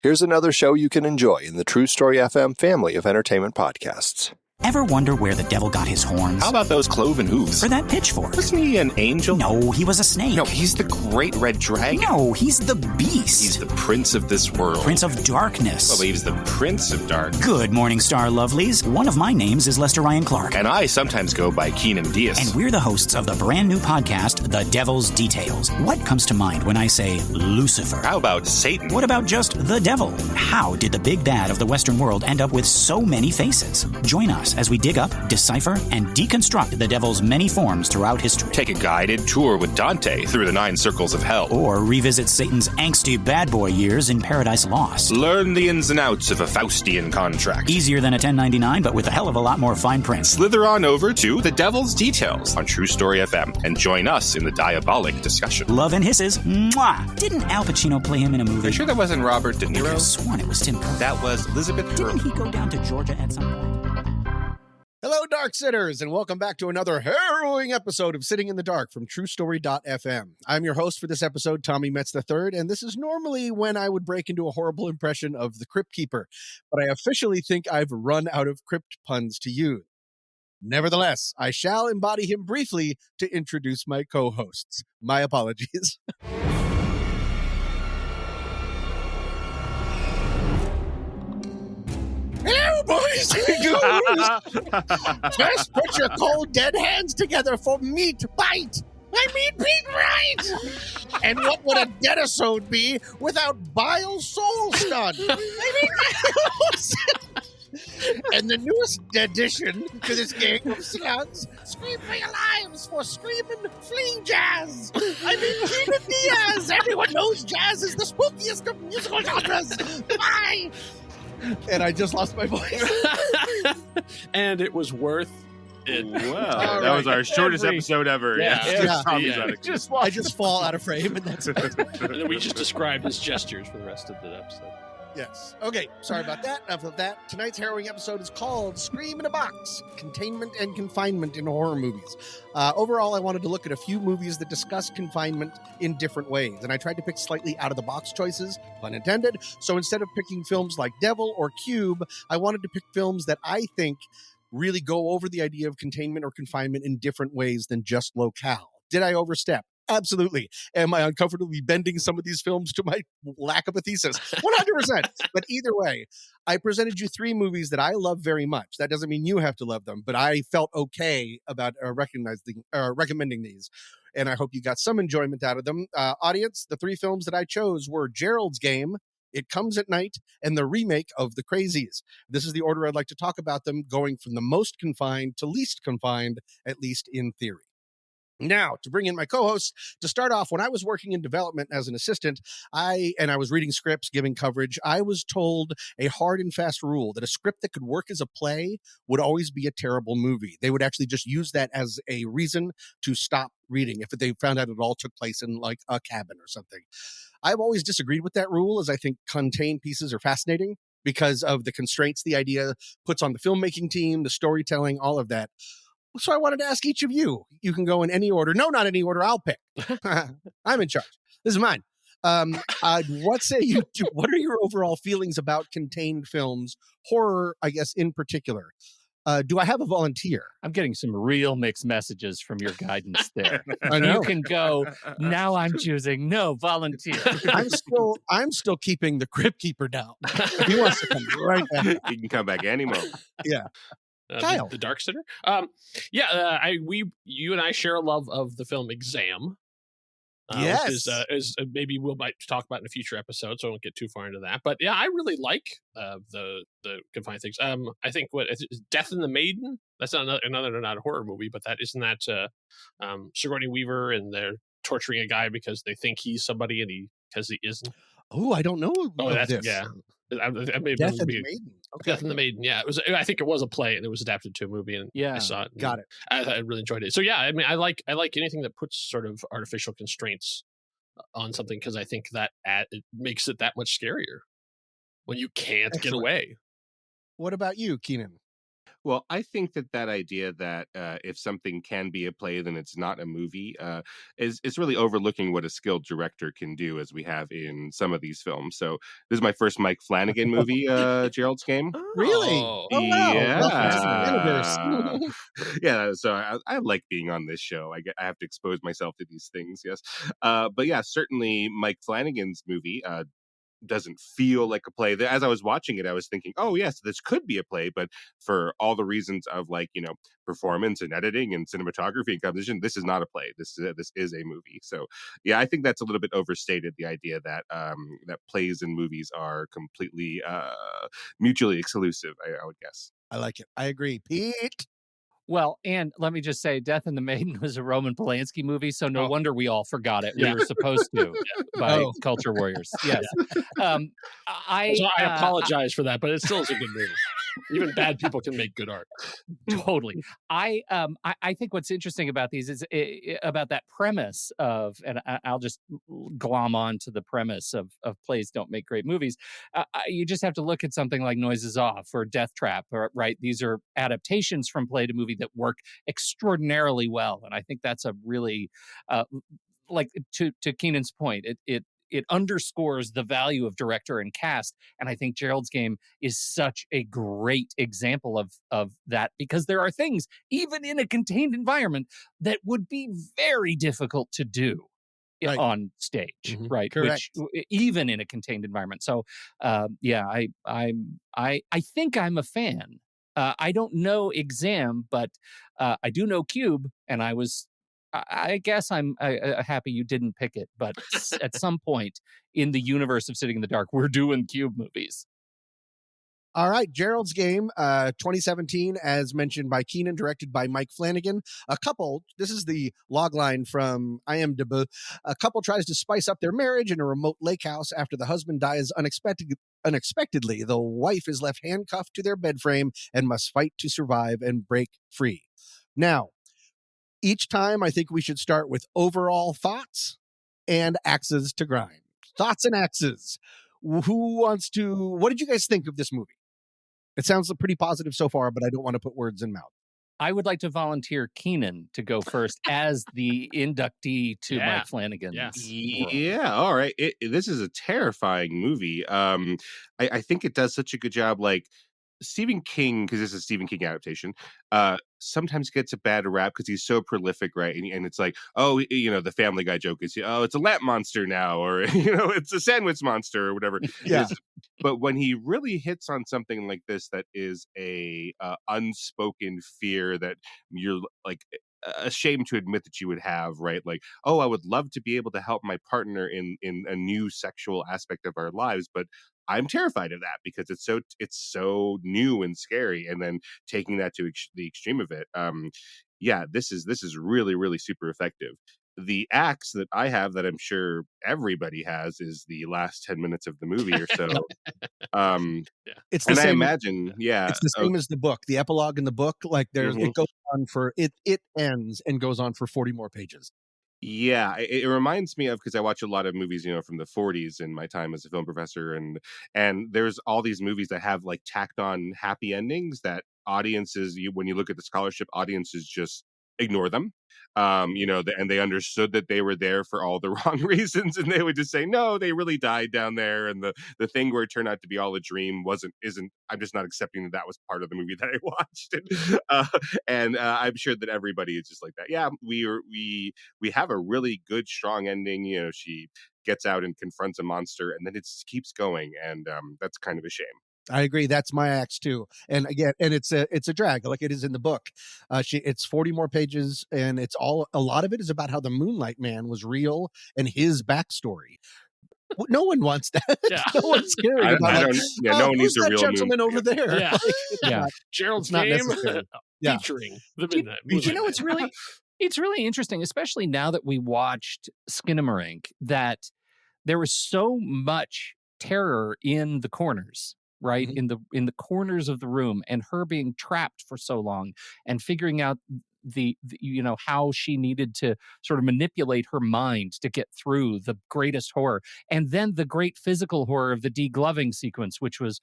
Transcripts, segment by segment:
Here's another show you can enjoy in the True Story FM family of entertainment podcasts. Ever wonder where the devil got his horns? How about those cloven hooves? Or that pitchfork? Wasn't he an angel? No, he was a snake. No, he's the great red dragon. No, he's the beast. He's the prince of this world. Prince of darkness. Well, he's the prince of dark. Good morning, star lovelies. One of my names is Lester Ryan Clark. And I sometimes go by Keenan Diaz. And we're the hosts of the brand new podcast, The Devil's Details. What comes to mind when I say Lucifer? How about Satan? What about just the devil? How did the big bad of the Western world end up with so many faces? Join us as we dig up, decipher, and deconstruct the devil's many forms throughout history. Take a guided tour with Dante through the 9 circles of hell. Or revisit Satan's angsty bad boy years in Paradise Lost. Learn the ins and outs of a Faustian contract. Easier than a 1099, but with a hell of a lot more fine print. Slither on over to The Devil's Details on True Story FM and join us in the diabolic discussion. Love and hisses. Mwah! Didn't Al Pacino play him in a movie? Are you sure that wasn't Robert De I could Niro? have sworn it was Tim Curry. That was Elizabeth Didn't Hurley. he go down to Georgia at some point? Hello, Dark Sitters, and welcome back to another harrowing episode of Sitting in the Dark from TrueStory.fm. I'm your host for this episode, Tommy Metz III, and this is normally when I would break into a horrible impression of the Crypt Keeper, but I officially think I've run out of crypt puns to use. Nevertheless, I shall embody him briefly to introduce my co-hosts. My apologies. Hello, boys and girls. First, put your cold, dead hands together for Meat Bite. I mean Pete Right. And what would a deadisode be without Bile Soul Stun? And the newest addition to this gang of slugs, Scream for Your Lives for Screaming Flea Jazz. I mean Keenan Diaz. Everyone knows jazz is the spookiest of musical genres. Bye. And I just lost my voice. And it was worth it. Wow, that was our shortest episode ever. Yeah. I I just fall out of frame, and that's it. And then we just described his gestures for the rest of the episode. Yes. Okay, sorry about that. Enough of that. Tonight's harrowing episode is called Scream in a Box, Containment and Confinement in Horror Movies. Overall, I wanted to look at a few movies that discuss confinement in different ways, and I tried to pick slightly out-of-the-box choices, pun intended. So instead of picking films like Devil or Cube, I wanted to pick films that I think really go over the idea of containment or confinement in different ways than just locale. Did I overstep? Absolutely. Am I uncomfortably bending some of these films to my lack of a thesis? 100%. But either way, I presented you 3 movies that I love very much. That doesn't mean you have to love them, but I felt okay about recommending these. And I hope you got some enjoyment out of them. Audience, the 3 films that I chose were Gerald's Game, It Comes at Night, and the remake of The Crazies. This is the order I'd like to talk about them, going from the most confined to least confined, at least in theory. Now, to bring in my co-hosts, to start off, when I was working in development as an assistant, I was reading scripts, giving coverage, I was told a hard and fast rule that a script that could work as a play would always be a terrible movie. They would actually just use that as a reason to stop reading if they found out it all took place in like a cabin or something. I've always disagreed with that rule, as I think contained pieces are fascinating because of the constraints the idea puts on the filmmaking team, the storytelling, all of that. So I wanted to ask each of you. You can go in any order. No, not any order. I'll pick. I'm in charge. This is mine. What say you? What are your overall feelings about contained films, horror, I guess, in particular? Do I have a volunteer? I'm getting some real mixed messages from your guidance there. I know. You can go, now I'm choosing no volunteer. I'm still keeping the Crypt Keeper down. He wants to come right back. He can come back any moment. Yeah. Kyle. The Dark Sitter. You and I share a love of the film Exam. Yes. Which is maybe we'll might talk about in a future episode, so I won't get too far into that. But yeah, I really like the confined things. I think Death in the Maiden. That's not not a horror movie, but that isn't that Sigourney Weaver, and they're torturing a guy because they think he's somebody and because he isn't. Oh, I don't know. That's this. yeah. Death in the Maiden. Okay. Death in the Maiden. Yeah, it was. I think it was a play, and it was adapted to a movie. And Yeah, I saw it. Got it. I really enjoyed it. So yeah, I mean, I like anything that puts sort of artificial constraints on something, because I think that it makes it that much scarier when you can't get away. What about you, Keenan? Well, I think that idea that if something can be a play, then it's not a movie, is really overlooking what a skilled director can do, as we have in some of these films. So this is my first Mike Flanagan movie, Gerald's Game. Really? Oh, Oh wow! Welcome to the fascinating. universe. Yeah. Yeah, so I like being on this show. I have to expose myself to these things, yes. But yeah, certainly Mike Flanagan's movie, doesn't feel like a play. As I was watching it, I was thinking, oh yes, this could be a play, but for all the reasons of, like, performance and editing and cinematography and composition, this is not a play. This is a movie. So yeah, I think that's a little bit overstated, the idea that that plays and movies are completely mutually exclusive, I would guess. I like it. I agree. Pete. Well, and let me just say, Death and the Maiden was a Roman Polanski movie, so no Oh. wonder we all forgot it. Yeah. We were supposed to by Oh. Culture Warriors. Yes. I So I apologize for that, but it still is a good movie. Even bad people can make good art. Totally. I think what's interesting about these is about that premise of, and I'll just glom on to the premise of plays don't make great movies. You just have to look at something like Noises Off or Death Trap, right? These are adaptations from play to movie that work extraordinarily well, and I think that's a really like to Keenan's point. It underscores the value of director and cast. And I think Gerald's Game is such a great example of that, because there are things, even in a contained environment, that would be very difficult to do Right. on stage, Mhm. right? Correct. Which, even in a contained environment. So, yeah, I think I'm a fan. I don't know Exam, but I do know Cube, and I guess I'm happy you didn't pick it, but at some point in the universe of Sitting in the Dark, we're doing Cube movies. All right, Gerald's Game, 2017, as mentioned by Keenan, directed by Mike Flanagan. This is the log line from IMDb. A couple tries to spice up their marriage in a remote lake house after the husband dies unexpectedly. The wife is left handcuffed to their bed frame and must fight to survive and break free. Now, each time I think we should start with overall thoughts and axes to grind. Thoughts and axes. What did you guys think of this movie? It sounds pretty positive so far, but I don't want to put words in mouth. I would like to volunteer Keenan to go first as the inductee to Yeah. Mike Flanagan's world. Yeah, all right. This is a terrifying movie. I think it does such a good job. Like, Stephen King, because this is a Stephen King adaptation, sometimes gets a bad rap because he's so prolific, right? And it's like, oh, the Family Guy joke is, oh, it's a lamp monster now, or it's a sandwich monster, or whatever. Yeah. It is. But when he really hits on something like this, that is a unspoken fear that you're like ashamed to admit that you would have, right? Like, oh, I would love to be able to help my partner in a new sexual aspect of our lives, but I'm terrified of that because it's so new and scary. And then taking that to the extreme of it, yeah, this is really, really super effective. The axe that I have, that I'm sure everybody has, is the last 10 minutes of the movie or so. It's the And I same. imagine, yeah, It's the same as the book. The epilogue in the book, like Mhm. it goes on for it ends and goes on for 40 more pages. Yeah, it reminds me of, because I watch a lot of movies, from the 40s in my time as a film professor, and there's all these movies that have like tacked on happy endings that audiences, when you look at the scholarship, audiences just ignore them. And they understood that they were there for all the wrong reasons, and they would just say, no, they really died down there, and the thing where it turned out to be all a dream isn't. I'm just not accepting that was part of the movie that I watched. And I'm sure that everybody is just like that. Yeah, we have a really good, strong ending. She gets out and confronts a monster, and then it just keeps going, and that's kind of a shame. I agree. That's my axe too. And again, and it's a drag, like it is in the book. It's 40 more pages, and a lot of it is about how the Moonlight Man was real and his backstory. No one wants that. Yeah. No one's caring I about don't. Yeah, no one who's needs a that real gentleman over there. Yeah. Like, it's Yeah. not- Gerald's It's not Game necessary. Yeah. featuring the Do you- Midnight You Moonlight know, it's really interesting, especially now that we watched Skinamarink, that there was so much terror in the corners, right? Mhm. In the corners of the room, and her being trapped for so long and figuring out the how she needed to sort of manipulate her mind to get through the greatest horror, and then the great physical horror of the degloving sequence, which was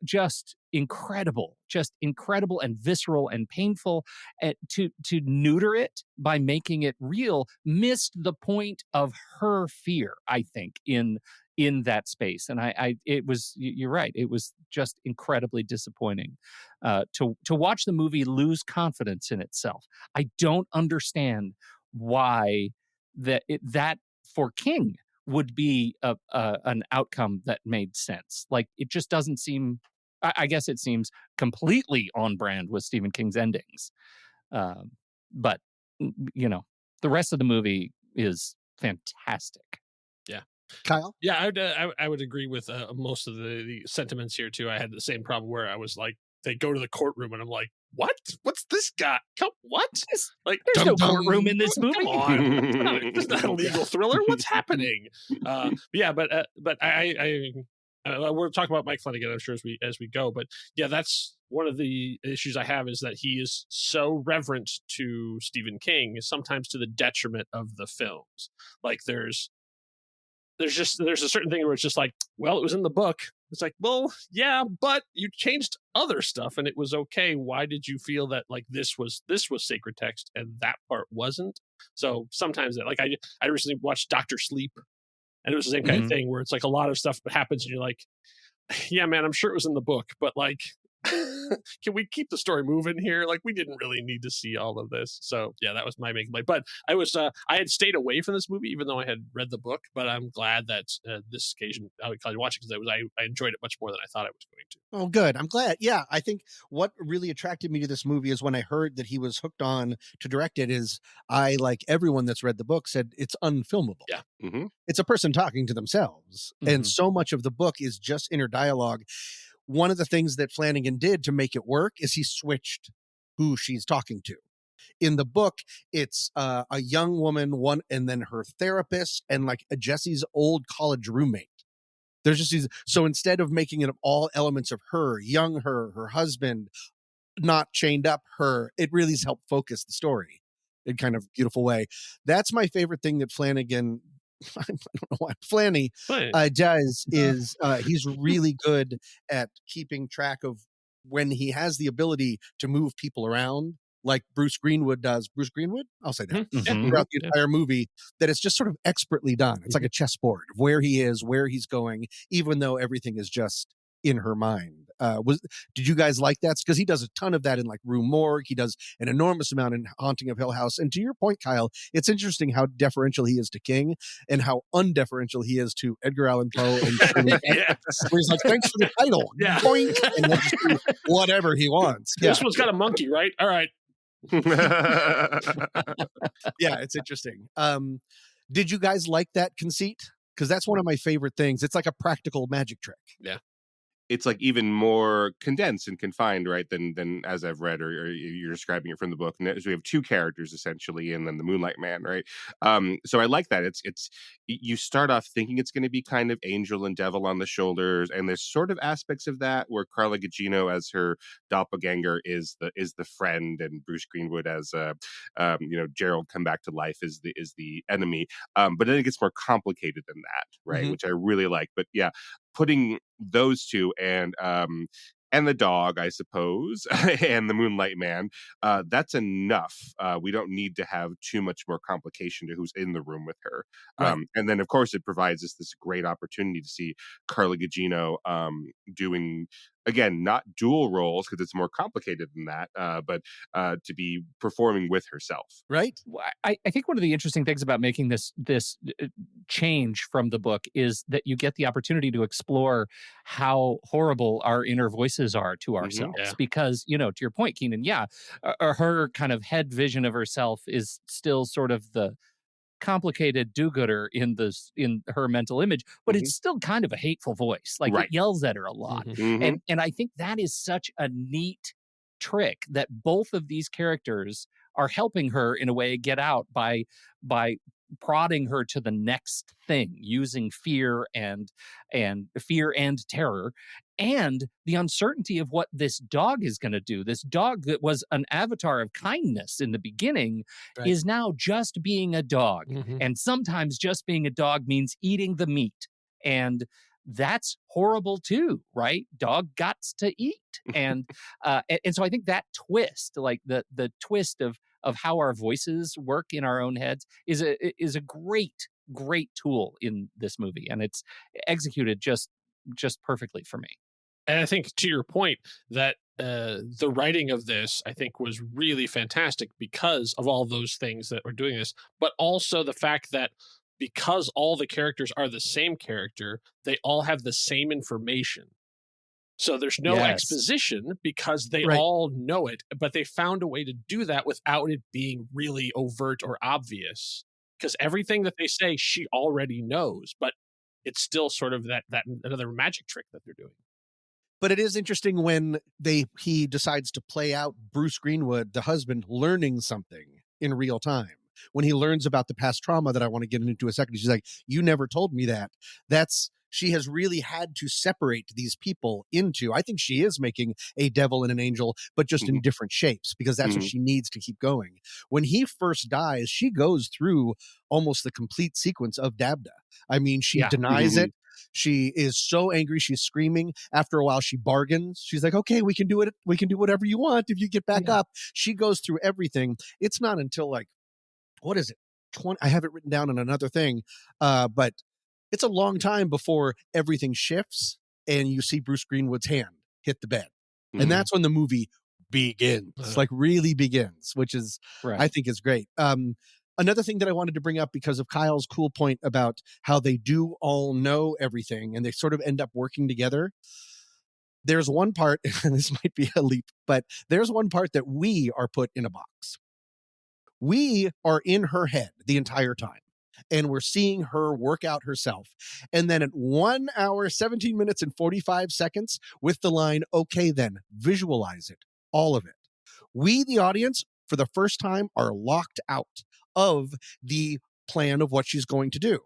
just incredible and visceral and painful. To neuter it by making it real missed the point of her fear, I think, in that space. And it was, you're right, it was just incredibly disappointing to watch the movie lose confidence in itself. I don't understand why that for King would be an outcome that made sense. Like, it just doesn't seem, I guess it seems completely on brand with Stephen King's endings. But, the rest of the movie is fantastic. Yeah. Kyle? Yeah, I would agree with most of the sentiments here, too. I had the same problem where I was like, they go to the courtroom and I'm like, what? What's this guy? What? Like, there's no courtroom in this movie. Come on, it's not a legal thriller. What's happening? But we'll talk about Mike Flanagan, I'm sure, as we go. But yeah, that's one of the issues I have, is that he is so reverent to Stephen King, sometimes to the detriment of the films. Like, there's a certain thing where it's just like, well, it was in the book. It's like, well, yeah, but you changed other stuff and it was okay. Why did you feel that like this was sacred text and that part wasn't? So sometimes I recently watched Dr. Sleep, and it was the same kind of thing where it's like a lot of stuff happens and you're like, yeah, man, I'm sure it was in the book, but like, can we keep the story moving here? Like, we didn't really need to see all of this. So yeah, that was my main complaint. But I had stayed away from this movie even though I had read the book. But I'm glad that this occasion I would watch it, because I enjoyed it much more than I thought I was going to. Oh, good. I'm glad. Yeah, I think what really attracted me to this movie is when I heard that he was hooked on to direct it. Is I, like everyone that's read the book, said it's unfilmable. Yeah, it's a person talking to themselves, and so much of the book is just inner dialogue. One of the things that Flanagan did to make it work is he switched who she's talking to. In the book, it's a young woman, and then her therapist, and like Jesse's old college roommate. There's just these. So instead of making it all elements of her, her husband, not chained up, it really has helped focus the story in kind of beautiful way. That's my favorite thing that Flanagan, I don't know why, Flanny does, is he's really good at keeping track of when he has the ability to move people around, like Bruce Greenwood does. Bruce Greenwood? I'll say that. Throughout the entire movie, that it's just sort of expertly done. It's like a chessboard of where he is, where he's going, even though everything is just in her mind. Did you guys like that? Because he does a ton of that in like Rue Morgue. He does an enormous amount in Haunting of Hill House. And to your point, Kyle, it's interesting how deferential he is to King and how undeferential he is to Edgar Allan Poe. And where he's like, thanks for the title. Yeah. Point, and he'll just do whatever he wants. This one's got a monkey, right? All right. Yeah, it's interesting. Did you guys like that conceit? Because that's one of my favorite things. It's like a practical magic trick. Yeah. It's like even more condensed and confined, right, than as I've read, or you're describing it from the book. And so we have two characters essentially, and then the Moonlight Man, right? So I like that. It's you start off thinking it's going to be kind of angel and devil on the shoulders, and there's sort of aspects of that where Carla Gugino as her doppelganger is the friend, and Bruce Greenwood as Gerald come back to life is the enemy. But then it gets more complicated than that, right? Which I really like. But yeah, putting those two and the dog, I suppose, and the Moonlight Man, that's enough. We don't need to have too much more complication to who's in the room with her. Right. And then, of course, it provides us this great opportunity to see Carla Gugino doing, again, not dual roles because it's more complicated than that, but to be performing with herself. Right. I think one of the interesting things about making this change from the book is that you get the opportunity to explore how horrible our inner voices are to ourselves. Yeah. Because, to your point, Keenan, her kind of head vision of herself is still sort of the complicated do-gooder in her mental image, but it's still kind of a hateful voice. Like, it yells at her a lot. And I think that is such a neat trick that both of these characters are helping her in a way get out by prodding her to the next thing, using fear and terror and the uncertainty of what this dog is going to do. This dog that was an avatar of kindness in the beginning is now just being a dog. And sometimes just being a dog means eating the meat. And that's horrible too, right? Dog gots to eat. And so I think that twist, like the twist of how our voices work in our own heads is a great tool in this movie, and it's executed just perfectly for me. And I think, to your point, that the writing of this, I think, was really fantastic because of all those things that were doing this, but also the fact that because all the characters are the same character, they all have the same information. So there's no exposition because they all know it, but they found a way to do that without it being really overt or obvious. Because everything that they say, she already knows, but it's still sort of that another magic trick that they're doing. But it is interesting when he decides to play out Bruce Greenwood, the husband, learning something in real time. When he learns about the past trauma that I want to get into a second, she's like, you never told me that. She has really had to separate these people into, I think she is making a devil and an angel, but just in different shapes, because that's what she needs to keep going. When he first dies, she goes through almost the complete sequence of Dabda. I mean, she denies it. She is so angry. She's screaming. After a while, she bargains. She's like, okay, we can do it. We can do whatever you want if you get back up. She goes through everything. It's not until like, what is it? 20, I have it written down on another thing, but it's a long time before everything shifts and you see Bruce Greenwood's hand hit the bed. And that's when the movie begins, like really begins, which is, I think is great. Another thing that I wanted to bring up because of Kyle's cool point about how they do all know everything and they sort of end up working together. There's one part, and this might be a leap, but there's one part that we are put in a box. We are in her head the entire time. And we're seeing her work out herself. And then at 1 hour, 17 minutes, and 45 seconds with the line, okay, then visualize it, all of it. We, the audience, for the first time, are locked out of the plan of what she's going to do.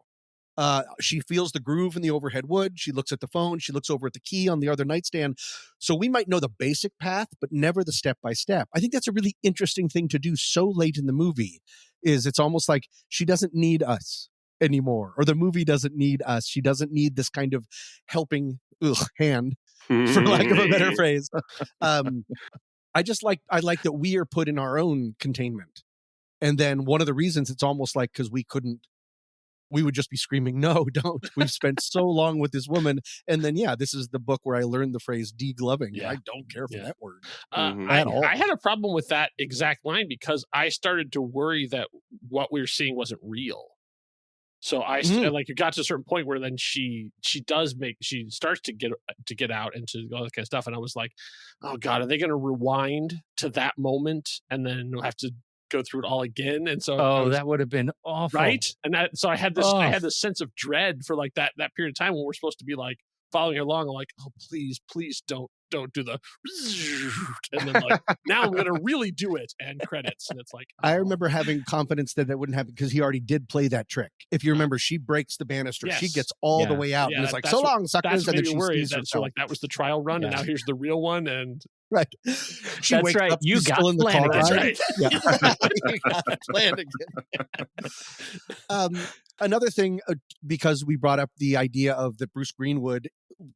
She feels the groove in the overhead wood. She looks at the phone. She looks over at the key on the other nightstand. So we might know the basic path, but never the step by step. I think that's a really interesting thing to do so late in the movie. It's almost like she doesn't need us anymore, or the movie doesn't need us. She doesn't need this kind of helping hand, for lack of a better phrase. I like that we are put in our own containment. And then one of the reasons it's almost like because we would just be screaming, no, don't. We've spent so long with this woman. And then, this is the book where I learned the phrase degloving. Yeah. I don't care for that word at all. I had a problem with that exact line because I started to worry that what we were seeing wasn't real. So it got to a certain point where then she starts to get out and to all that kind of stuff. And I was like, oh God, are they going to rewind to that moment and then we'll have to go through it all again? And so that would have been awful, right? And so I had this sense of dread for like that period of time when we're supposed to be like following along. I'm like, oh please don't do the and then like now I'm gonna really do it, and credits, and it's like I remember having confidence that wouldn't happen because he already did play that trick. If you remember, she breaks the banister, she gets all the way out, and it's like, so long, suckers, and then she sees herself. So like that was the trial run, and now here's the real one, and right. She wakes up, you got still in the car ride. Right. You got Flanagan. Another thing, because we brought up the idea of that Bruce Greenwood,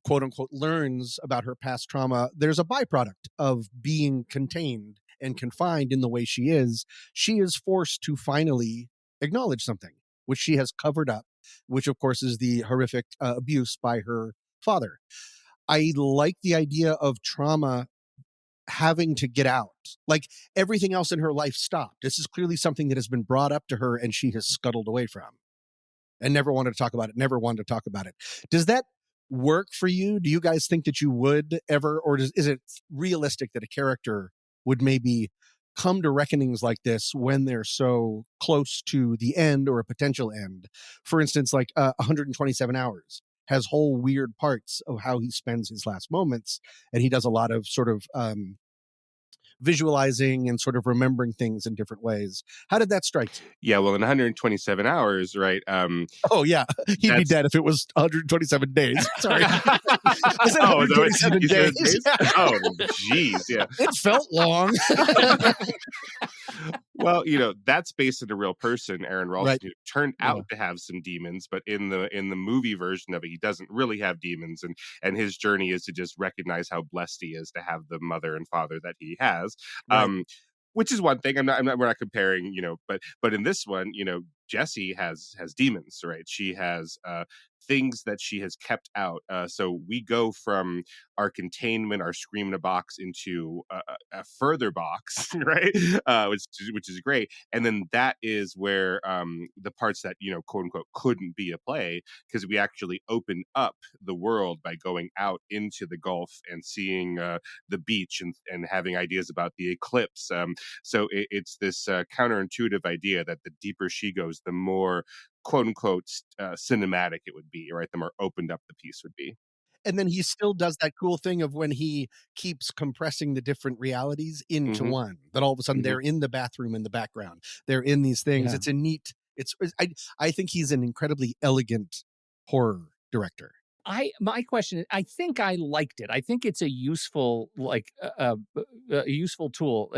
quote unquote, learns about her past trauma, there's a byproduct of being contained and confined in the way she is. She is forced to finally acknowledge something, which she has covered up, which of course is the horrific abuse by her father. I like the idea of trauma having to get out. Like everything else in her life stopped. This is clearly something that has been brought up to her and she has scuttled away from and never wanted to talk about it. Does that work for you? Do you guys think that you would ever, or is it realistic that a character would maybe come to reckonings like this when they're so close to the end or a potential end? For instance, like 127 Hours has whole weird parts of how he spends his last moments, and he does a lot of sort of visualizing and sort of remembering things in different ways. How did that strike you? Yeah, well, in 127 hours, right? Oh, yeah. He'd be dead if it was 127 days. Sorry. I said 127 days. Oh, jeez, yeah. It felt long. Well, that's based on a real person, Aaron Ralston, Right. who turned Yeah. out to have some demons, but in the movie version of it, he doesn't really have demons, and his journey is to just recognize how blessed he is to have the mother and father that he has. Right. Which is one thing. We're not comparing, but in this one, Jessie has demons, right? She has things that she has kept out. So we go from our containment, our scream in a box, into a further box, right? Which is great. And then that is where the parts that quote unquote couldn't be a play, because we actually open up the world by going out into the Gulf and seeing the beach and having ideas about the eclipse. So it's this counterintuitive idea that the deeper she goes, the more quote unquote cinematic it would be, right? The more opened up the piece would be. And then he still does that cool thing of when he keeps compressing the different realities into Mhm. one, that all of a sudden Mhm. they're in the bathroom in the background. They're in these things. Yeah. It's a neat, I think he's an incredibly elegant horror director. My question is, I think I liked it. I think it's a useful, a useful tool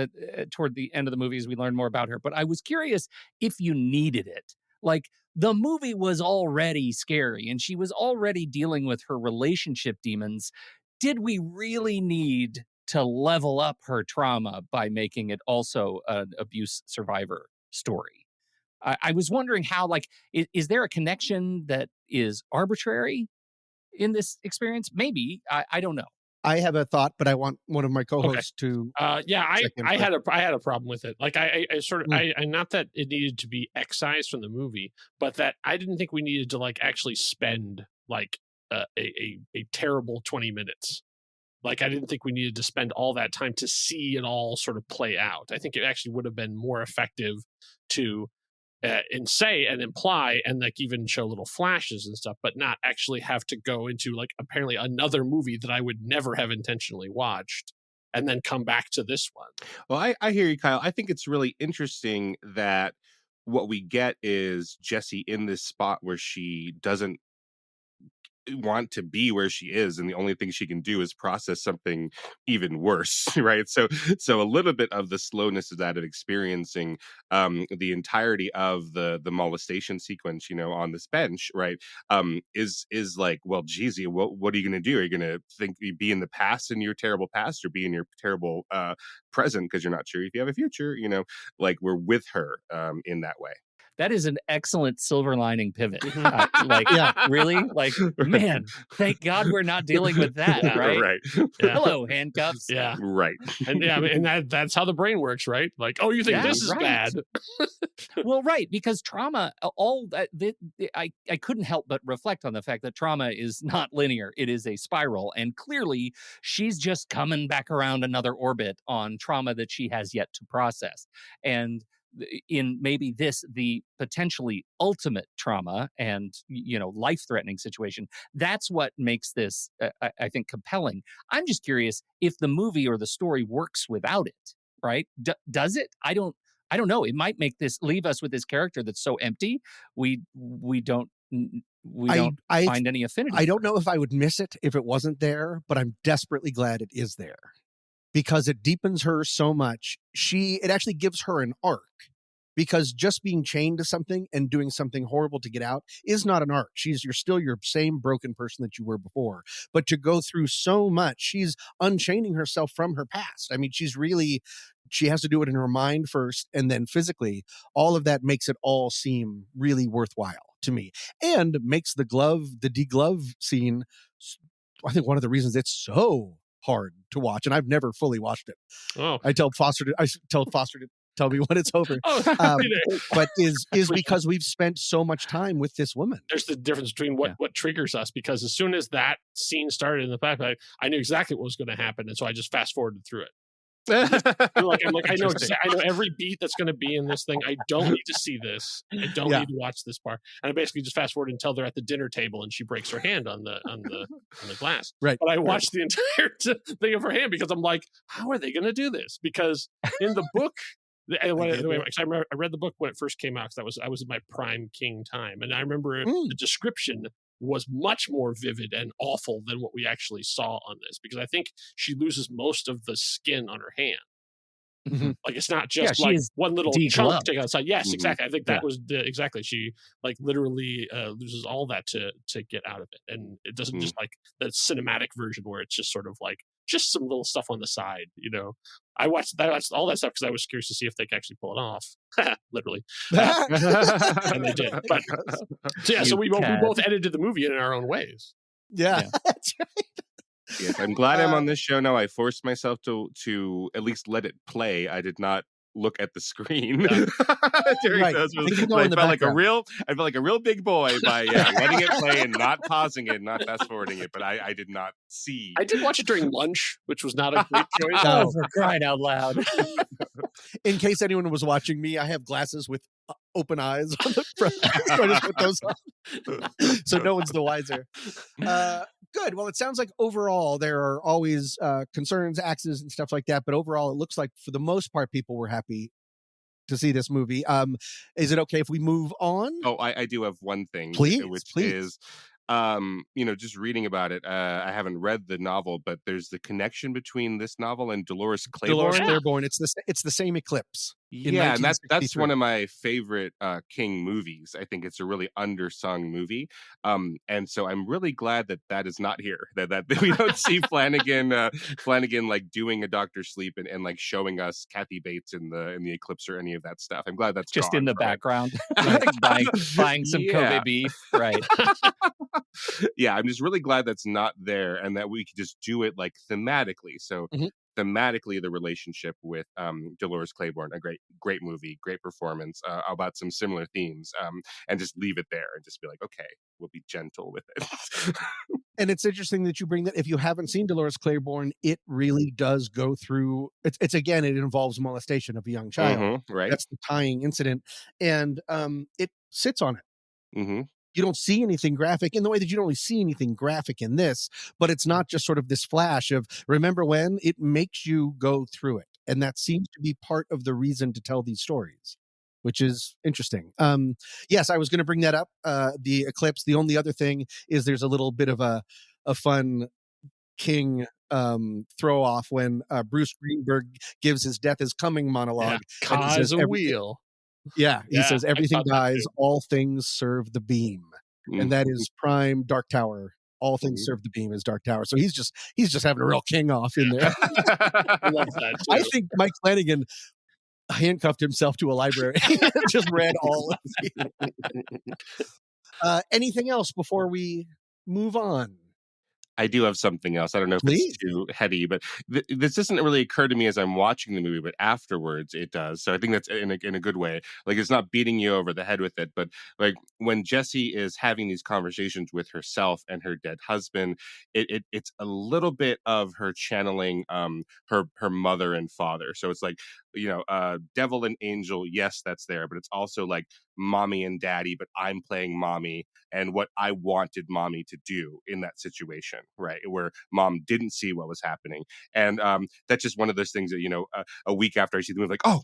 toward the end of the movie as we learn more about her. But I was curious if you needed it. Like, the movie was already scary and she was already dealing with her relationship demons. Did we really need to level up her trauma by making it also an abuse survivor story? I was wondering how, like, is there a connection that is arbitrary in this experience? Maybe. I don't know. I have a thought, but I want one of my co-hosts to Yeah, check in I first. had a problem with it. Like I sort of Mm. I not that it needed to be excised from the movie, but that I didn't think we needed to like actually spend like a terrible 20 minutes. Like I didn't think we needed to spend all that time to see it all sort of play out. I think it actually would have been more effective to and say and imply and like even show little flashes and stuff, but not actually have to go into like apparently another movie that I would never have intentionally watched and then come back to this one. Well, I hear you, Kyle. I think it's really interesting that what we get is Jessie in this spot where she doesn't want to be where she is, and the only thing she can do is process something even worse. Right? So a little bit of the slowness of that, of experiencing the entirety of the molestation sequence, on this bench, right? Is like, well, geez, what are you going to do? Are you going to think you be in the past in your terrible past, or be in your terrible present because you're not sure if you have a future? Like, we're with her in that way. That is an excellent silver lining pivot. Yeah. Really? Like, man, thank God we're not dealing with that, Yeah. right? Right. Yeah. Hello, handcuffs. Yeah. Right. And yeah, I mean, and that's how the brain works, right? Like, oh, you think Yeah, this is right. bad? Well, right, because trauma, all that, I couldn't help but reflect on the fact that trauma is not linear. It is a spiral. And clearly, she's just coming back around another orbit on trauma that she has yet to process. And in maybe this, the potentially ultimate trauma and, life-threatening situation, that's what makes this, I think, compelling. I'm just curious if the movie or the story works without it, right? Does it? I don't know. It might leave us with this character that's so empty. We don't I find any affinity. I don't for it. know if I would miss it if it wasn't there, but I'm desperately glad it is there because it deepens her so much. It actually gives her an arc, because just being chained to something and doing something horrible to get out is not an arc. You're still your same broken person that you were before, but to go through so much, she's unchaining herself from her past. I mean, she has to do it in her mind first and then physically. All of that makes it all seem really worthwhile to me, and makes the deglove scene, I think, one of the reasons it's so hard to watch. And I've never fully watched it. Oh, I tell Foster to tell me when it's over. But is because we've spent so much time with this woman. there's the difference between what triggers us, because as soon as that scene started in the backpack, I knew exactly what was going to happen, and so I just fast forwarded through it. I'm like, I know every beat that's going to be in this thing. I don't need to see this. I don't need to watch this part. And I basically just fast forward until they're at the dinner table and she breaks her hand on the glass. Right. But I watched the entire thing of her hand because I'm like, how are they going to do this? Because in the book, I read the book when it first came out, because I was in my prime King time, and I remember the description was much more vivid and awful than what we actually saw on this, because I think she loses most of the skin on her hand. Mhm. Like it's not Yeah, just she like is one little chunk degloved. taken outside. Yes, Mhm. exactly. I think that Yeah. was exactly. She like literally loses all that to get out of it, and it doesn't Mm. just like the cinematic version where it's just sort of like just some little stuff on the side. I watched all that stuff because I was curious to see if they could actually pull it off. Literally, and they did. But so yeah, so You we can. both edited the movie in our own ways. Yeah, Yeah. that's right. Yes, I'm glad I'm on this show now. I forced myself to at least let it play. I did not look at the screen during Right. those. They can go I in the felt like background. I felt like a real big boy by letting it play and not pausing it, not fast forwarding it. But I did not see. I did watch it during lunch, which was not a great choice. Oh, No. for crying out loud. In case anyone was watching me, I have glasses with open eyes on the front. So I just put those on. So no one's the wiser. Good. Well, it sounds like overall there are always concerns, axes, and stuff like that. But overall, it looks like for the most part, people were happy to see this movie. Is it okay if we move on? Oh, I do have one thing, Please, which please. is, just reading about it. I haven't read the novel, but there's the connection between this novel and Dolores Claiborne. Dolores Yeah. Claiborne. It's the same eclipse. in Yeah, and that's 1963. one of my favorite King movies. I think it's a really undersung movie, and so I'm really glad that is not here. That we don't see Flanagan like doing a Doctor Sleep and like showing us Kathy Bates in the eclipse or any of that stuff. I'm glad that's Just gone in the from it. background, buying some Yeah. Kobe beef. Right. Yeah, I'm just really glad that's not there and that we could just do it like thematically. So Mhm. thematically, the relationship with Dolores Claiborne, a great movie, great performance about some similar themes, and just leave it there and just be like, okay, we'll be gentle with it. And it's interesting that you bring that. If you haven't seen Dolores Claiborne, it really does go through. It's again, it involves molestation of a young child. Right? That's the tying incident, and it sits on it. Mm-hmm. You don't see anything graphic in the way that you don't really see anything graphic in this, but it's not just sort of this flash of remember when. It makes you go through it, and that seems to be part of the reason to tell these stories, which is interesting. Yes, I was going to bring that up. The eclipse. The only other thing is there's a little bit of a fun King throw off when Bruce Greenberg gives his death is coming monologue. And he Cause says a everything- wheel. Yeah, he Yeah, says I everything thought that dies, too. all things serve the beam, and that is prime Dark Tower. All things Mhm. serve the beam is Dark Tower. So he's just having a real king off in there. I love that too. I think Mike Flanagan handcuffed himself to a library and just read all of these. Anything else before we move on? I do have something else. I don't know if Please. it's too heady, but this doesn't really occur to me as I'm watching the movie, but afterwards it does. So I think that's in a good way. Like it's not beating you over the head with it, but like when Jessie is having these conversations with herself and her dead husband, it's a little bit of her channeling her mother and father. So it's like devil and angel, yes, that's there, but it's also like mommy and daddy, but I'm playing mommy and what I wanted mommy to do in that situation, right? Where mom didn't see what was happening. And that's just one of those things that, a week after I see the movie, like, oh,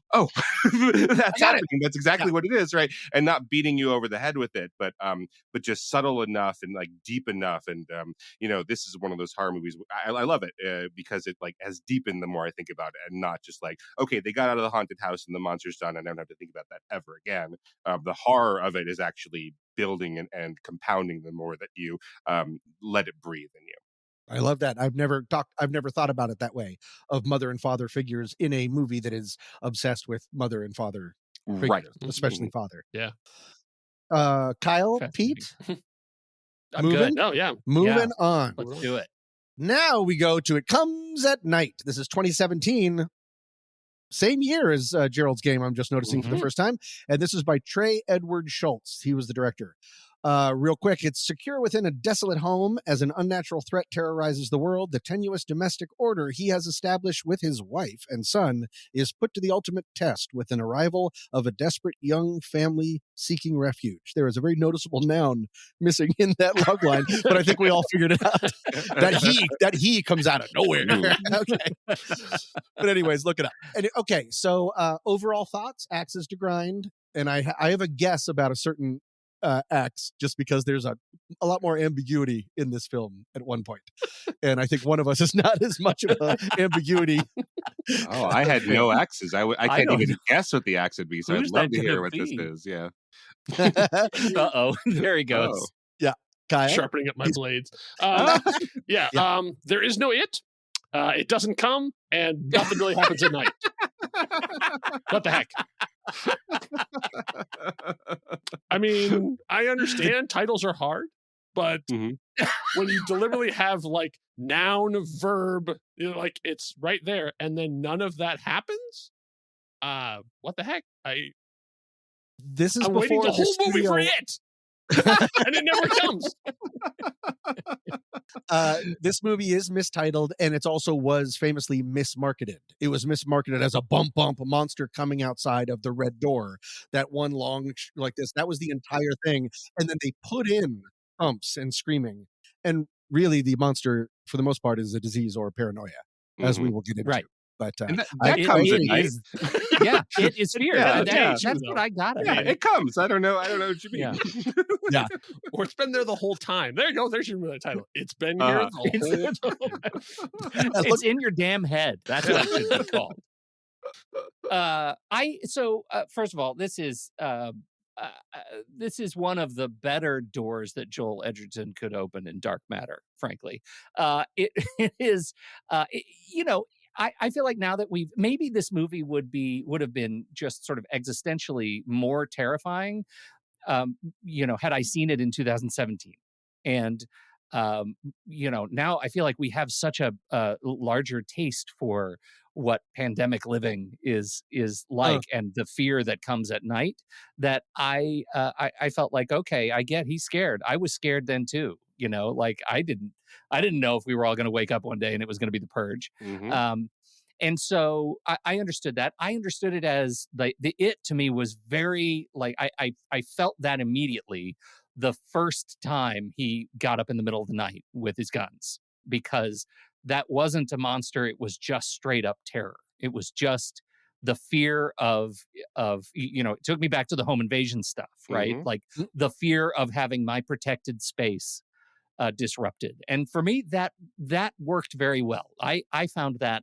that's happening. That's exactly what it is, right? And not beating you over the head with it, but just subtle enough and like deep enough. And, this is one of those horror movies. I love it because it like has deepened the more I think about it and not just like, okay, they got out of the haunted house and the monster's done. And I don't have to think about that ever again. The horror of it is actually building and compounding the more that you let it breathe in you. I love that. I've never thought about it that way, of mother and father figures in a movie that is obsessed with mother and father figures, Right. especially father. Yeah. Kyle, Fascinating. Pete, I'm Moving? good. Oh yeah. moving on. Let's do it. Now we go to It Comes at Night. This is 2017. Same year as Gerald's Game, I'm just noticing for the first time. And this is by Trey Edward Schultz. He was the director. Real quick, it's secure within a desolate home as an unnatural threat terrorizes the world. The tenuous domestic order he has established with his wife and son is put to the ultimate test with an arrival of a desperate young family seeking refuge. There is a very noticeable noun missing in that logline, but I think we all figured it out. That he comes out of nowhere. Okay. But anyways, look it up. And okay, so overall thoughts, axes to grind. And I have a guess about a certain acts, just because there's a lot more ambiguity in this film at one point. And I think one of us is not as much of an ambiguity Oh, I had no axes. I can't don't even know. guess what the axe would be. So I'd Who's love that to hear gonna what this be? is. Yeah. Uh-oh, there he Oh. goes. Yeah, Kyle. Sharpening up my blades. Yeah. Yeah. There is no it. It doesn't come, and nothing really happens at night. What the heck? I mean, I understand titles are hard, but Mhm. when you deliberately have like noun, verb, you know, like it's right there, and then none of that happens. What the heck? This is I'm waiting before the whole movie for studio. it, and it never comes. This movie is mistitled, and it also was famously mismarketed. It was mismarketed as a bump monster coming outside of the red door. That one long like this. That was the entire thing, and then they put in bumps and screaming. And really, the monster, for the most part, is a disease or paranoia, as we Mhm. will get into. Right. But And that I comes at agree. night. Yeah, it is fear. Yeah, That's yeah. what I got. Yeah, it comes. I don't know what you mean. Yeah. Or it's been there the whole time. There you go. There's your movie title. It's been here Uh-huh. the whole time. It's in your damn head. That's what it should be called. First of all, this is one of the better doors that Joel Edgerton could open in dark matter. Frankly, it is. You know, I feel like now that maybe this movie would have been just sort of existentially more terrifying. You know, had I seen it in 2017, and you know, now I feel like we have such a larger taste for what pandemic living is like, and the fear that comes at night, that I felt like, okay, I get he's scared. I was scared then too. You know, like I didn't know if we were all going to wake up one day and it was going to be the purge. Mhm. And so I understood that. I understood it as the it to me was very like I felt that immediately the first time he got up in the middle of the night with his guns, because that wasn't a monster. It was just straight up terror. It was just the fear of you know, it took me back to the home invasion stuff, right? Mhm. Like the fear of having my protected space disrupted. And for me, that worked very well. I found that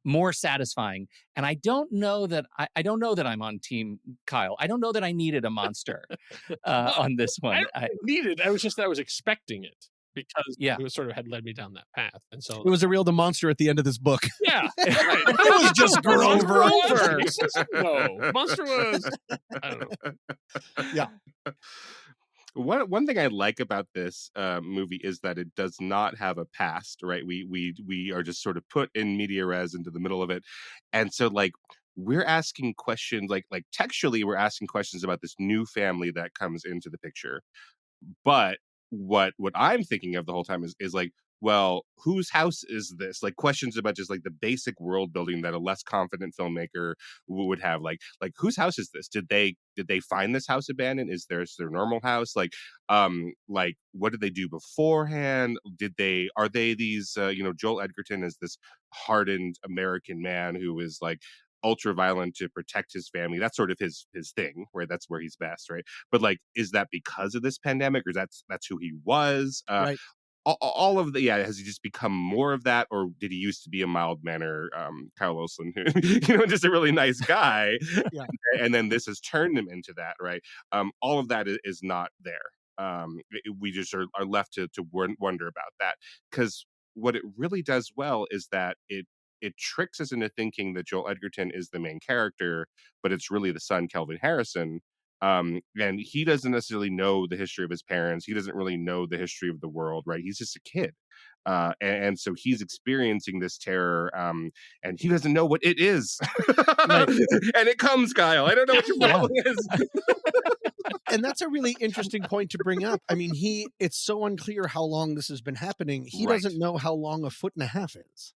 more satisfying. And I don't know that I don't know that I'm on team Kyle. I don't know that I needed a monster on this one. I don't need it. I was expecting it because Yeah. it was sort of had led me down that path, and so It was the monster at the end of this book. yeah, It was just Grover. No, monster was. I don't know. Yeah. One thing I like about this movie is that it does not have a past, right? We are just sort of put in media res into the middle of it, and so like we're asking questions, like textually we're asking questions about this new family that comes into the picture. But what I'm thinking of the whole time is like, well, whose house is this? Like questions about just like the basic world building that a less confident filmmaker would have. Like whose house is this? Did they find this house abandoned? Is their normal house? Like what did they do beforehand? Are they these you know, Joel Edgerton is this hardened American man who is like ultra violent to protect his family. That's sort of his thing, right? That's where he's best, right? But like, is that because of this pandemic, or that's who he was? Right. All of the has he just become more of that, or did he used to be a mild manner Kyle Olsen, who, you know, just a really nice guy? Yeah. And then this has turned him into that, right? All of that is not there. We just are left to wonder about that, because what it really does well is that it tricks us into thinking that Joel Edgerton is the main character, but it's really the son, Kelvin Harrison. And he doesn't necessarily know the history of his parents. He doesn't really know the history of the world, right? He's just a kid. And so he's experiencing this terror, and he doesn't know what it is. Right. And it comes, Kyle. I don't know what your problem is. And that's a really interesting point to bring up. I mean, it's so unclear how long this has been happening. He Right. doesn't know how long a foot and a half is.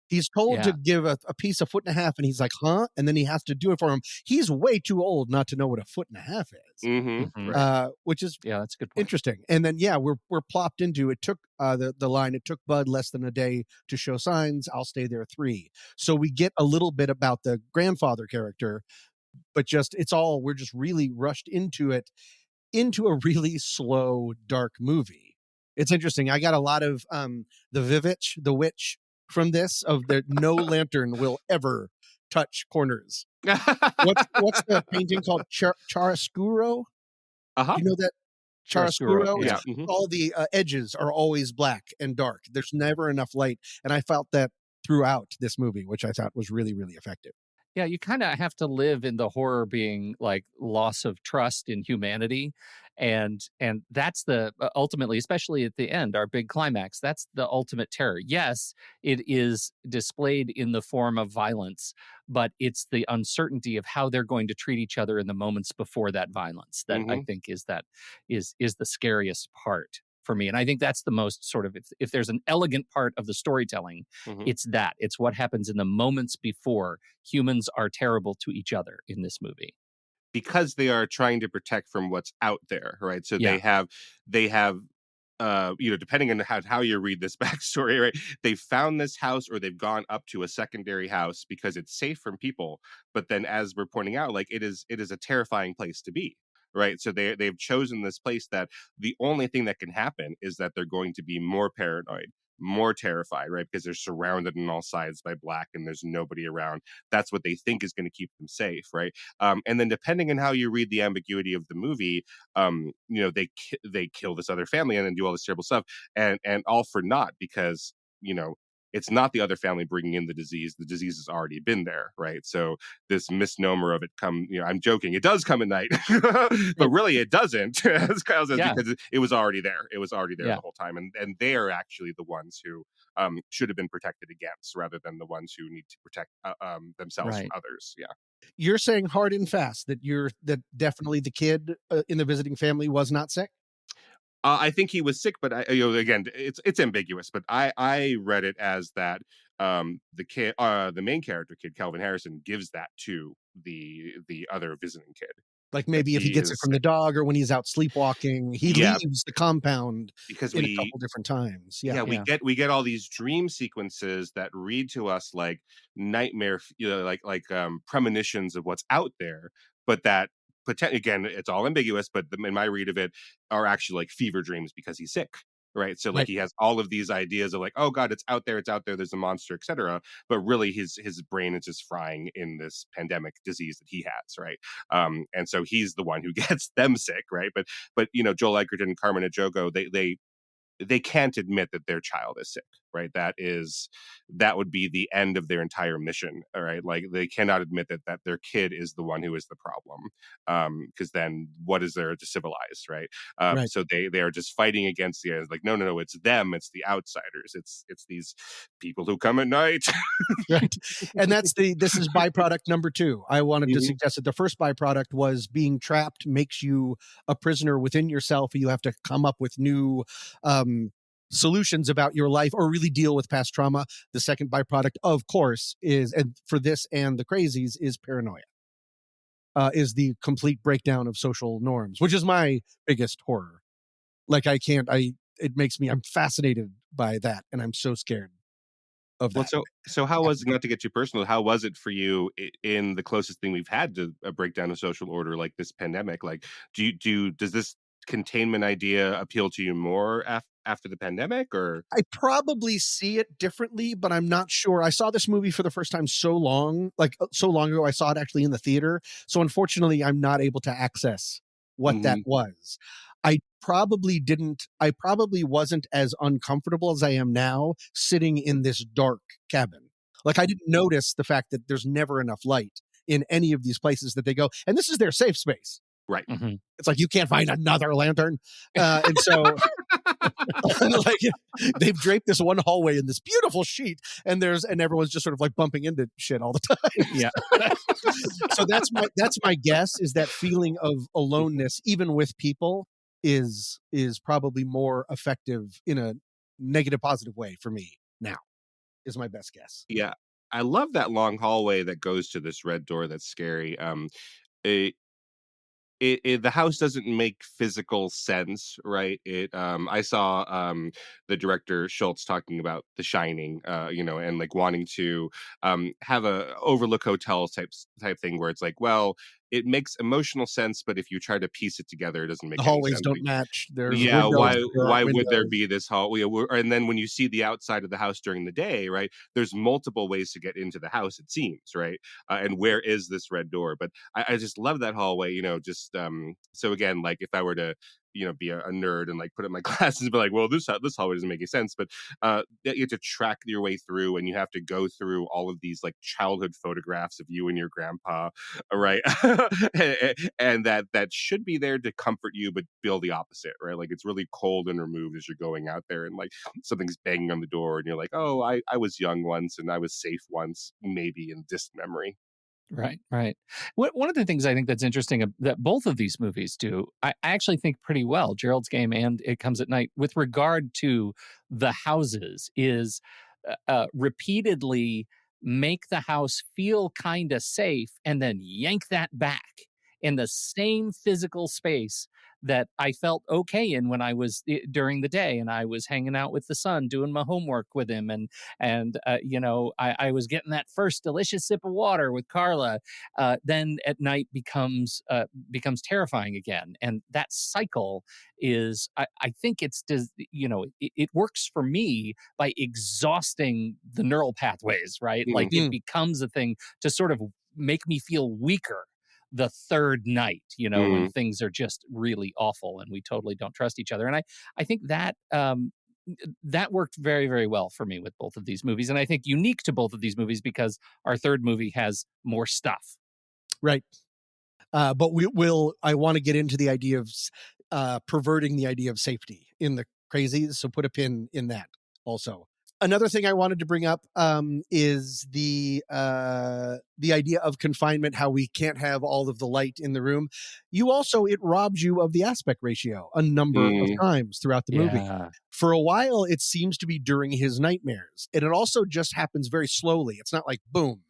He's told to Yeah. give a piece a foot and a half, and he's like, huh? And then he has to do it for him. He's way too old not to know what a foot and a half is, Mhm. which is Yeah, that's a good point. interesting. And then, yeah, we're plopped into it. Took the line, it took Bud less than a day to show signs. I'll stay there 3. So we get a little bit about the grandfather character, but we're just really rushed into it, into a really slow, dark movie. It's interesting. I got a lot of the Vivitch, the witch from this of that no lantern will ever touch corners. What's the painting called? Chiaroscuro? Uh-huh. You know that Chiaroscuro, chiaroscuro? It's Yeah. Mhm. all the edges are always black and dark. There's never enough light, and I felt that throughout this movie, which I thought was really, really effective. Yeah, you kind of have to live in the horror being like loss of trust in humanity, and that's the ultimately, especially at the end, our big climax. That's the ultimate terror. Yes, it is displayed in the form of violence, but it's the uncertainty of how they're going to treat each other in the moments before that violence that I Mhm. think is the scariest part for me. And I think that's the most sort of, if there's an elegant part of the storytelling, Mhm. it's that. It's what happens in the moments before humans are terrible to each other in this movie. Because they are trying to protect from what's out there, right? So Yeah. they have depending on how you read this backstory, right? They've found this house or they've gone up to a secondary house because it's safe from people. But then as we're pointing out, like it is a terrifying place to be. Right. So they've chosen this place that the only thing that can happen is that they're going to be more paranoid, more terrified, right? Because they're surrounded on all sides by black and there's nobody around. That's what they think is going to keep them safe, right? And then depending on how you read the ambiguity of the movie, they kill this other family and then do all this terrible stuff, and all for naught because it's not the other family bringing in the disease has already been there, right? So this misnomer of it I'm joking, it does come at night but really it doesn't as Kyle says, Yeah. because it was already there, Yeah. the whole time, and they are actually the ones who should have been protected against rather than the ones who need to protect themselves from Right. others. Yeah. You're saying hard and fast that definitely the kid in the visiting family was not sick. I think he was sick, but again, it's ambiguous. But I read it as that the main character kid, Calvin Harrison, gives that to the other visiting kid, Like that maybe if he he gets it is from the sick. dog or when he's out sleepwalking, he Yeah, leaves the compound because in a couple different times. Yeah. we Yeah. get all these dream sequences that read to us like nightmare, premonitions of what's out there, but that again, it's all ambiguous, but in my read of it are actually like fever dreams because he's sick, right? So like Right. he has all of these ideas of like, oh god, it's out there, there's a monster, etc., but really his brain is just frying in this pandemic disease that he has, right? And so he's the one who gets them sick, right? But Joel Edgerton and Carmen Ejogo, they can't admit that their child is sick, right? That would be the end of their entire mission. All right, like they cannot admit that their kid is the one who is the problem, because then what is there to civilize, right? Right. So they are just fighting against like no, it's them, it's the outsiders, it's these people who come at night. Right. And this is byproduct number 2. I wanted to Mhm. suggest that the first byproduct was being trapped makes you a prisoner within yourself. You have to come up with new solutions about your life or really deal with past trauma. The second byproduct, of course, is, and for this and the Crazies, is paranoia. Is the complete breakdown of social norms, which is my biggest horror. Like I'm fascinated by that, and I'm so scared of Well, that. so how was, not to get too personal, how was it for you in the closest thing we've had to a breakdown of social order like this pandemic? Like, does this containment idea appeal to you more after the pandemic, or? I probably see it differently, but I'm not sure. I saw this movie for the first time so long ago. I saw it actually in the theater. So unfortunately, I'm not able to access what that Mhm. was. I probably wasn't as uncomfortable as I am now sitting in this dark cabin. Like I didn't notice the fact that there's never enough light in any of these places that they go. And this is their safe space. Right. Mhm. It's like you can't find another lantern. And so like they've draped this one hallway in this beautiful sheet and everyone's just sort of like bumping into shit all the time. Yeah. So that's my guess, is that feeling of aloneness even with people is probably more effective in a negative positive way for me now, is my best guess. Yeah. I love that long hallway that goes to this red door that's scary. It, the house doesn't make physical sense, right? I saw the director Schultz talking about The Shining, and like wanting to have a overlook hotels type thing where it's like, well, it makes emotional sense, but if you try to piece it together, it doesn't make The any hallways sense. don't match. There's Yeah, windows, there why aren't would there windows. be this hallway? And then when you see the outside of the house during the day, right? There's multiple ways to get into the house, it seems, right? And where is this red door? But I just love that hallway, just so again, like if I were to be a nerd and like put up my glasses and be like, well, this hallway doesn't make any sense, but you have to track your way through, and you have to go through all of these like childhood photographs of you and your grandpa, right? And that should be there to comfort you, but feel the opposite, right? Like it's really cold and removed as you're going out there, and like something's banging on the door, and you're like, oh, I was young once, and I was safe once, maybe in distant memory. Right, right. One of the things I think that's interesting that both of these movies do, I actually think pretty well, Gerald's Game and It Comes at Night, with regard to the houses, is repeatedly make the house feel kind of safe and then yank that back in the same physical space that I felt okay in when I was during the day and I was hanging out with the son, doing my homework with him, and I was getting that first delicious sip of water with Carla. Then at night becomes terrifying again, and that cycle is I think it works for me by exhausting the neural pathways, right? Like it becomes a thing to sort of make me feel weaker the third night, when things are just really awful and we totally don't trust each other. And I think that that worked very, very well for me with both of these movies. And I think unique to both of these movies because our third movie has more stuff. Right. But I want to get into the idea of perverting the idea of safety in the Crazies. So put a pin in that also. Another thing I wanted to bring up is the idea of confinement, how we can't have all of the light in the room. It robs you of the aspect ratio a number of times throughout the movie. For a while, it seems to be during his nightmares. And it also just happens very slowly. It's not like boom.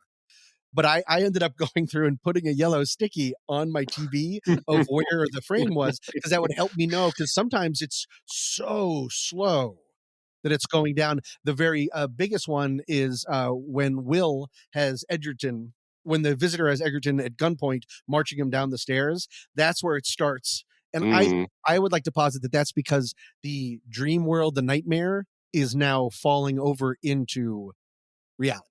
But I ended up going through and putting a yellow sticky on my TV of where the frame was, because that would help me know, because sometimes it's so slow that it's going down. The very biggest one is when Will has Edgerton, when the visitor has Edgerton at gunpoint, marching him down the stairs. That's where it starts. And I would like to posit that that's because the dream world, the nightmare, is now falling over into reality.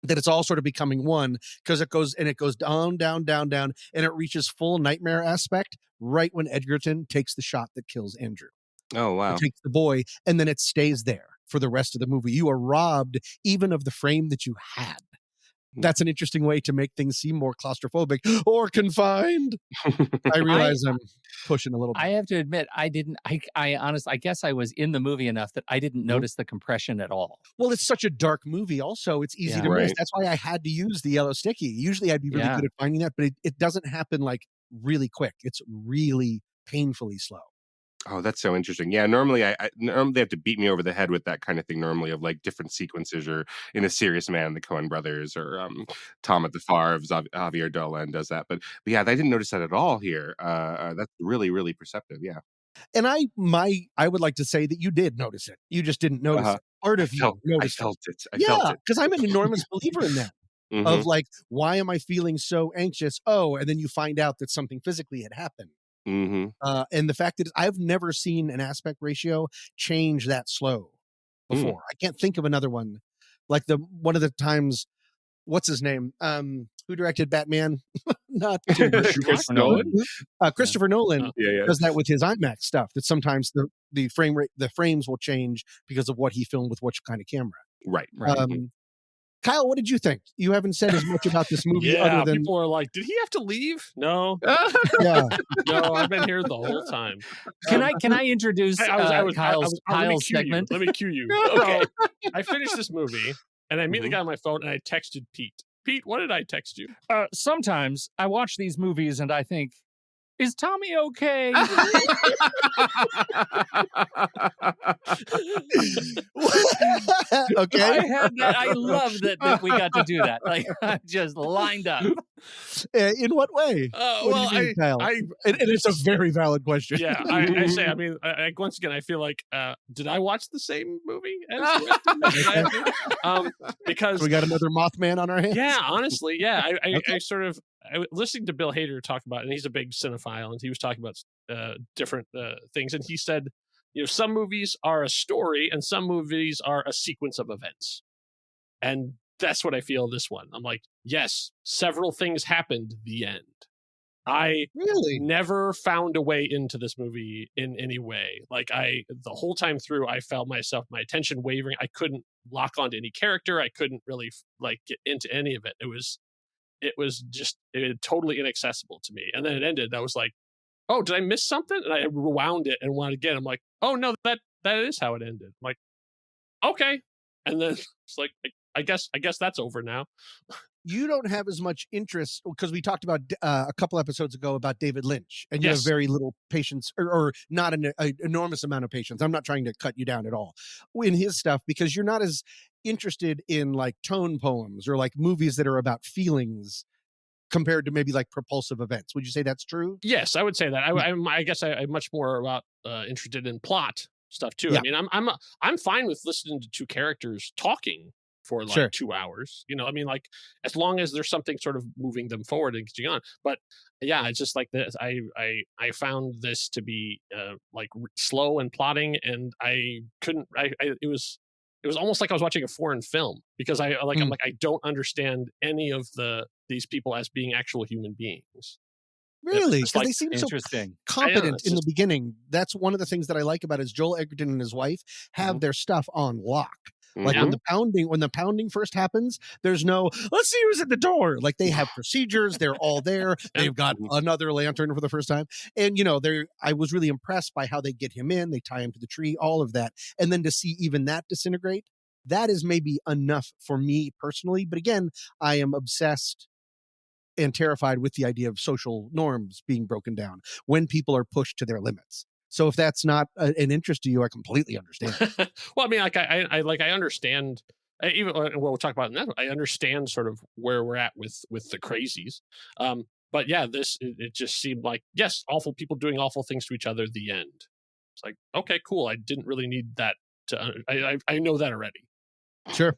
That it's all sort of becoming one, because it goes down, down, down, down, and it reaches full nightmare aspect right when Edgerton takes the shot that kills Andrew. Oh, wow. It takes the boy, and then it stays there for the rest of the movie. You are robbed even of the frame that you had. That's an interesting way to make things seem more claustrophobic or confined. I realize I'm pushing a little bit. I have to admit, I honestly, I guess I was in the movie enough that I didn't notice the compression at all. Well, it's such a dark movie also. It's easy to miss. That's why I had to use the yellow sticky. Usually I'd be really good at finding that, but it doesn't happen like really quick. It's really painfully slow. Oh, that's so interesting. Yeah, normally normally they have to beat me over the head with that kind of thing. Normally, of like different sequences, or in A Serious Man, the Coen Brothers, or Tom at the Favre, Javier Dolan does that. But yeah, I didn't notice that at all here. That's really, really perceptive. Yeah. And I would like to say that you did notice it. You just didn't notice it. Part of you noticed I felt it. I felt it. Because I'm an enormous believer in that. Of like, why am I feeling so anxious? Oh, and then you find out that something physically had happened. And the fact that I've never seen an aspect ratio change that slow before. I can't think of another one. Like one of the times, what's his name? Who directed Batman? Not Christopher Nolan. Christopher Nolan does that with his IMAX stuff. That sometimes the frame rate, the frames will change because of what he filmed with which kind of camera. Right. Kyle, what did you think? You haven't said as much about this movie other than people are like, did he have to leave? No. No, I've been here the whole time. Can I introduce Kyle's segment? Let me cue you. Okay. I finished this movie and I immediately got on my phone and I texted Pete. Pete, what did I text you? Sometimes I watch these movies and I think, is Tommy okay? Okay. I love that we got to do that. Like, I just lined up. In what way? Well, do you mean, Kyle? And it's a very valid question. Yeah, I say, I mean, once again, I feel like, did I watch the same movie as because we got another Mothman on our hands? Yeah, honestly, yeah. I listening to Bill Hader talk about, and he's a big cinephile, and he was talking about different things, and he said, some movies are a story and some movies are a sequence of events. And that's what I feel this one. I'm like, yes, several things happened, the end. I really never found a way into this movie in any way. Like the whole time through, I felt my attention wavering. I couldn't lock onto any character. I couldn't really get into any of it. It was just totally inaccessible to me. And then it ended. And I was like, oh, did I miss something? And I rewound it and wound again. I'm like, oh no, that is how it ended. I'm like, okay. And then it's like, I guess that's over now. You don't have as much interest because we talked about a couple episodes ago about David Lynch, and you Yes. have very little patience or not an enormous amount of patience. I'm not trying to cut you down at all in his stuff because you're not as interested in like tone poems or like movies that are about feelings compared to maybe like propulsive events. Would you say that's true? Yes, I would say that. I guess I'm much more about interested in plot stuff too. Yeah. I mean, I'm fine with listening to two characters talking for like Sure. 2 hours. I mean, like as long as there's something sort of moving them forward and getting on. But yeah, it's just like this. I found this to be slow and plotting, and I couldn't. It was almost like I was watching a foreign film because I'm like I don't understand any of these people as being actual human beings. Really? It's Because like they seem so Interesting. competent it's in the just- beginning. That's one of the things that I like about it is Joel Edgerton and his wife have their stuff on lock. Like when the pounding first happens, there's no, let's see who's at the door. Like they have procedures. They're all there. They've got another lantern for the first time. And, I was really impressed by how they get him in. They tie him to the tree, all of that. And then to see even that disintegrate, that is maybe enough for me personally. But again, I am obsessed and terrified with the idea of social norms being broken down when people are pushed to their limits. So if that's not an interest to you, I completely understand. Well, I mean, I understand. Even we'll talk about it now. I understand sort of where we're at with the Crazies. But yeah, it just seemed like, yes, awful people doing awful things to each other. The end. It's like, okay, cool. I didn't really need that I know that already. Sure.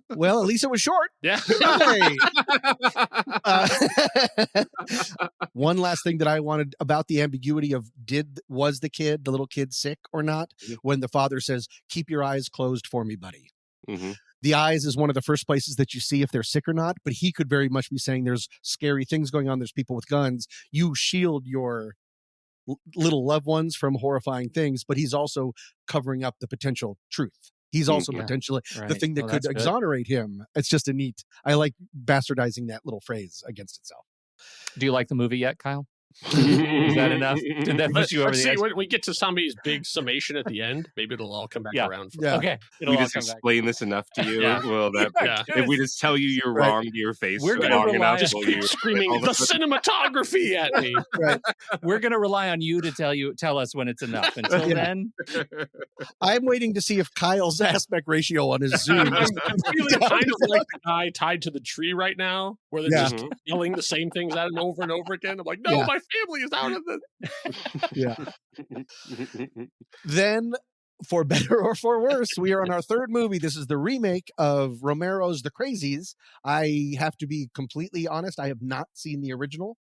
Well, at least it was short. Yeah. Hey. One last thing that I wanted about the ambiguity of was the little kid sick or not? When the father says, keep your eyes closed for me, buddy. Mm-hmm. The eyes is one of the first places that you see if they're sick or not, but he could very much be saying there's scary things going on. There's people with guns. You shield your little loved ones from horrifying things, but he's also covering up the potential truth. He's also potentially the thing that could exonerate him. It's just I like bastardizing that little phrase against itself. Do you like the movie yet, Kyle? Is that enough? Did that push you over the edge? When we get to somebody's big summation at the end, maybe it'll all come back around. Okay. We just explain this enough to you. Yeah. Well, if we just tell you you're wrong to your face, We're gonna long rely enough, just will you screaming the cinematography at me. Right. We're going to rely on you to tell us when it's enough. Until then, I'm waiting to see if Kyle's aspect ratio on his Zoom. I'm feeling kind of like the guy tied to the tree right now, where they're just yelling the same things at him over and over again. I'm like, no, my family is out of this. Yeah. Then, for better or for worse, we are on our third movie. This is the remake of Romero's The Crazies. I have to be completely honest. I have not seen the original,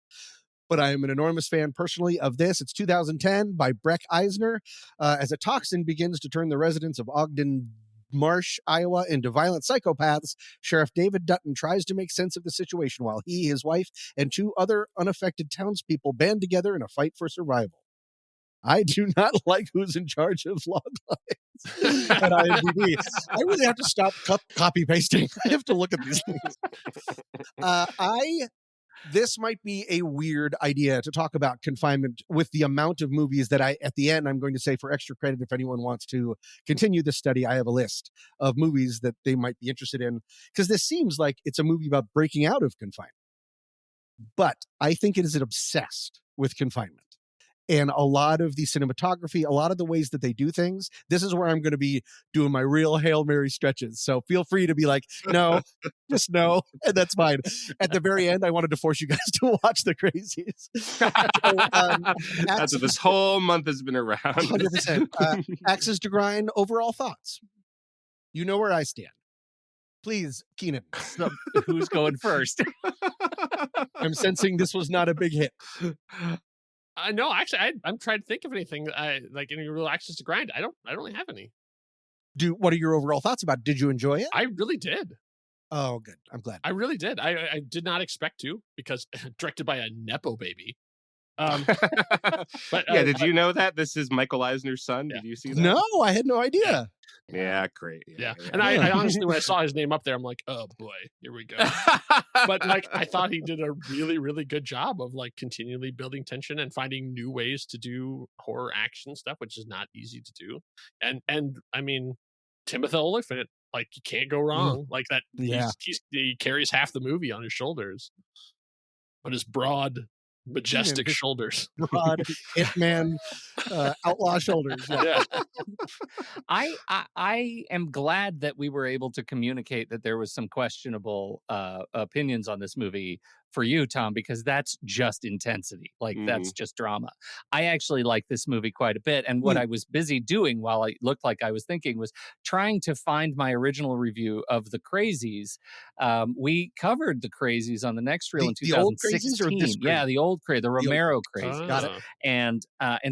but I am an enormous fan personally of this. It's 2010 by Breck Eisner. As a toxin begins to turn the residents of Ogden Marsh, Iowa, into violent psychopaths, Sheriff David Dutton tries to make sense of the situation while he, his wife, and 2 other unaffected townspeople band together in a fight for survival. I do not like who's in charge of log lines at IMDb. I really have to stop copy pasting. I have to look at these things. This might be a weird idea to talk about confinement with the amount of movies that at the end, I'm going to say for extra credit, if anyone wants to continue this study, I have a list of movies that they might be interested in, because this seems like it's a movie about breaking out of confinement. But I think it is obsessed with confinement. And a lot of the cinematography, a lot of the ways that they do things, this is where I'm going to be doing my real Hail Mary stretches. So feel free to be like, no, just no. And that's fine. At the very end, I wanted to force you guys to watch The Crazies. That's what this whole month has been around. 100%. Axes to grind, overall thoughts. You know where I stand. Please, Keenan. who's going first? I'm sensing this was not a big hit. No, actually, I'm trying to think of anything like any real access to grind. I don't really have any. What are your overall thoughts about it? Did you enjoy it? I really did. Oh, good. I'm glad. I really did. I did not expect to, because directed by a nepo baby. But yeah, did you know that this is Michael Eisner's son? Yeah. Did you see that? No, I had no idea. Yeah, great. Yeah. And I honestly, when I saw his name up there, I'm like, oh boy, here we go. But like, I thought he did a really, really good job of like continually building tension and finding new ways to do horror action stuff, which is not easy to do. And I mean, Timothy Olyphant, like, you can't go wrong. Like that. Yeah. He carries half the movie on his shoulders, on his broad, majestic shoulders. Broad hitman outlaw shoulders. Yeah. I am glad that we were able to communicate that there was some questionable opinions on this movie for you, Tom, because that's just intensity. Like, that's just drama. I actually like this movie quite a bit. And what I was busy doing while I looked like I was thinking was trying to find my original review of the Crazies. We covered the Crazies on the next reel in The old 2016. Crazies or this Yeah, the old Crazies, the Romero Crazies. Got it. And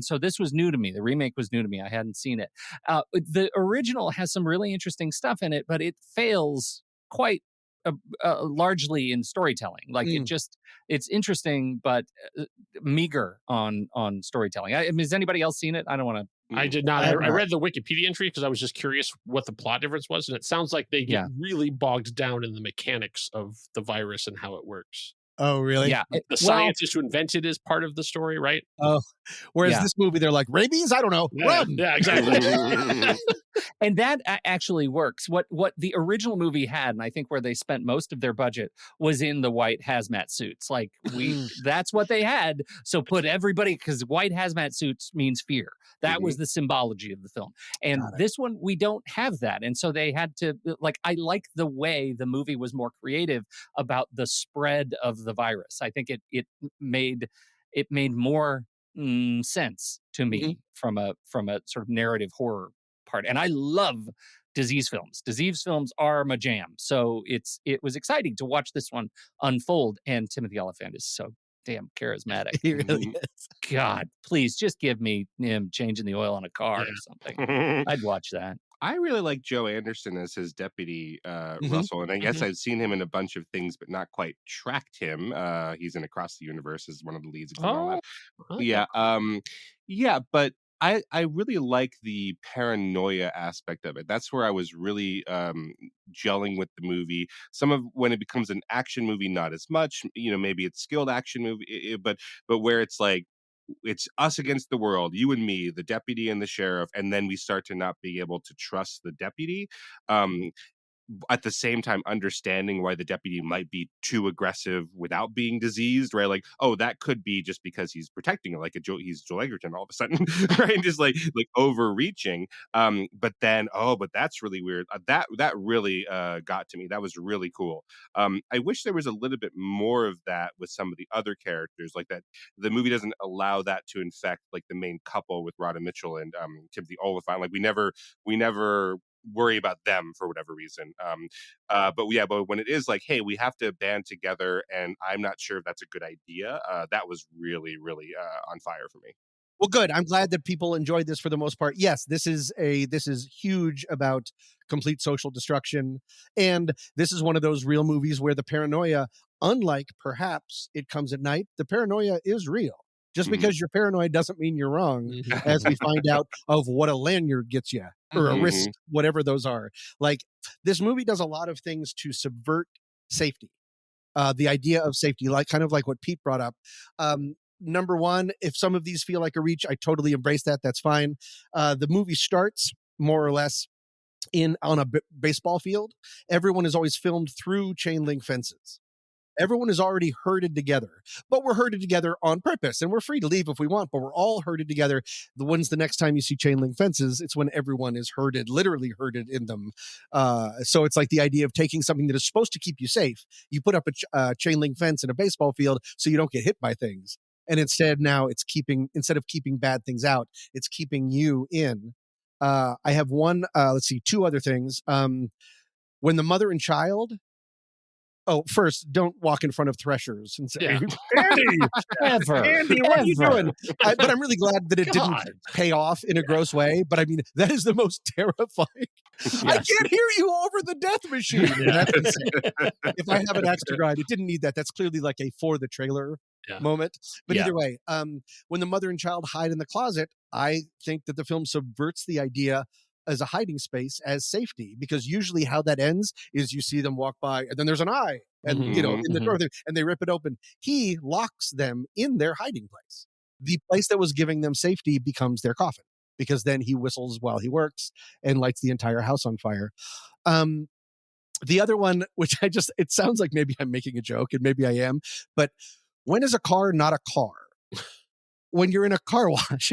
so this was new to me. The remake was new to me. I hadn't seen it. The original has some really interesting stuff in it, but it fails quite largely in storytelling. Like, it's interesting, but meager on storytelling. I mean, has anybody else seen it? I don't want to. I did not. I read the Wikipedia entry because I was just curious what the plot difference was, and it sounds like they get really bogged down in the mechanics of the virus and how it works. Oh, really? Yeah. The scientist who invented it is part of the story, right? Oh, whereas this movie, they're like, rabies? I don't know. Run! Yeah, exactly. And that actually works. What the original movie had, and I think where they spent most of their budget, was in the white hazmat suits. Like, that's what they had. So put everybody, because white hazmat suits means fear. That was the symbology of the film. And this one, we don't have that. And so they had to, like, I like the way the movie was more creative about the spread of the virus. I think it made more sense to me from a sort of narrative horror part. And I love disease films. Disease films are my jam. So it was exciting to watch this one unfold. And Timothy Olyphant is so damn charismatic. He really is. God, please just give me him changing the oil on a car or something. I'd watch that. I really like Joe Anderson as his deputy, Russell, and I guess I've seen him in a bunch of things, but not quite tracked him. He's in Across the Universe as one of the leads. Yeah, but I really like the paranoia aspect of it. That's where I was really gelling with the movie. Some of when it becomes an action movie, not as much. You know, maybe it's skilled action movie, but where it's like, it's us against the world, you and me, the deputy and the sheriff, and then we start to not be able to trust the deputy. At the same time, understanding why the deputy might be too aggressive without being diseased, right? Like, oh, that could be just because he's protecting her, like he's Joel Egerton all of a sudden, right? And just like overreaching. But then, but that's really weird. That really got to me. That was really cool. I wish there was a little bit more of that with some of the other characters, like that. The movie doesn't allow that to infect like the main couple with Rhoda Mitchell and Timothy Olyphant. Like we never worry about them for whatever reason. But when it is like, hey, we have to band together, and I'm not sure if that's a good idea. That was really, really on fire for me. Well, good. I'm glad that people enjoyed this for the most part. Yes, this is huge about complete social destruction. And this is one of those real movies where the paranoia, unlike perhaps It Comes at Night, the paranoia is real. Just because you're paranoid doesn't mean you're wrong, as we find out of what a lanyard gets you, or a wrist, whatever those are. Like, this movie does a lot of things to subvert safety. The idea of safety, like kind of like what Pete brought up. Number one, if some of these feel like a reach, I totally embrace that. That's fine. The movie starts more or less on a baseball field. Everyone is always filmed through chain link fences. Everyone is already herded together, but we're herded together on purpose, and we're free to leave if we want, but we're all herded together. The next time you see chain link fences, it's when everyone is herded, literally herded in them. So it's like the idea of taking something that is supposed to keep you safe. You put up a chain link fence in a baseball field so you don't get hit by things. And instead now instead of keeping bad things out, it's keeping you in. I have two other things. When the mother and child Oh, first, don't walk in front of threshers and say, Yeah. Andy, Ever. Andy, what are you Ever. doing? But I'm really glad that it didn't God. pay off in a gross way. But I mean, that is the most terrifying. I Yes. can't hear you over the death machine. That's insane. If I have an axe to grind, it didn't need that. That's clearly like a for the trailer Yeah. moment. But Yeah. either way, when the mother and child hide in the closet, I think that the film subverts the idea as a hiding space as safety, because usually how that ends is you see them walk by and then there's an eye and Mhm, you know in the mhm. door and they rip it open. He locks them in their hiding place. The place that was giving them safety becomes their coffin, because then he whistles while he works and lights the entire house on fire. The other one, which it sounds like maybe I'm making a joke, and maybe I am, but when is a car not a car? When you're in a car wash.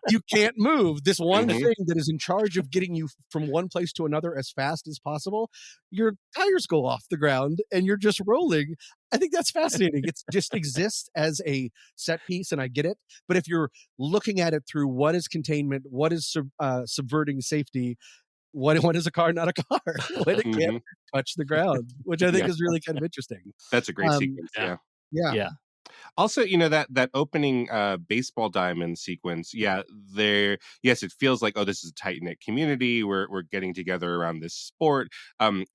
you can't move. This one Mhm. thing that is in charge of getting you from one place to another as fast as possible, your tires go off the ground and you're just rolling. I think that's fascinating. It just exists as a set piece, and I get it. But if you're looking at it through what is containment, what is subverting safety, when is a car not a car? When it can't Mhm. touch the ground, which I think Yeah. is really kind of interesting. That's a great Um, sequence. yeah. Yeah. Yeah. Also, that opening baseball diamond sequence, yes, it feels like, oh, this is a tight knit community. We're getting together around this sport.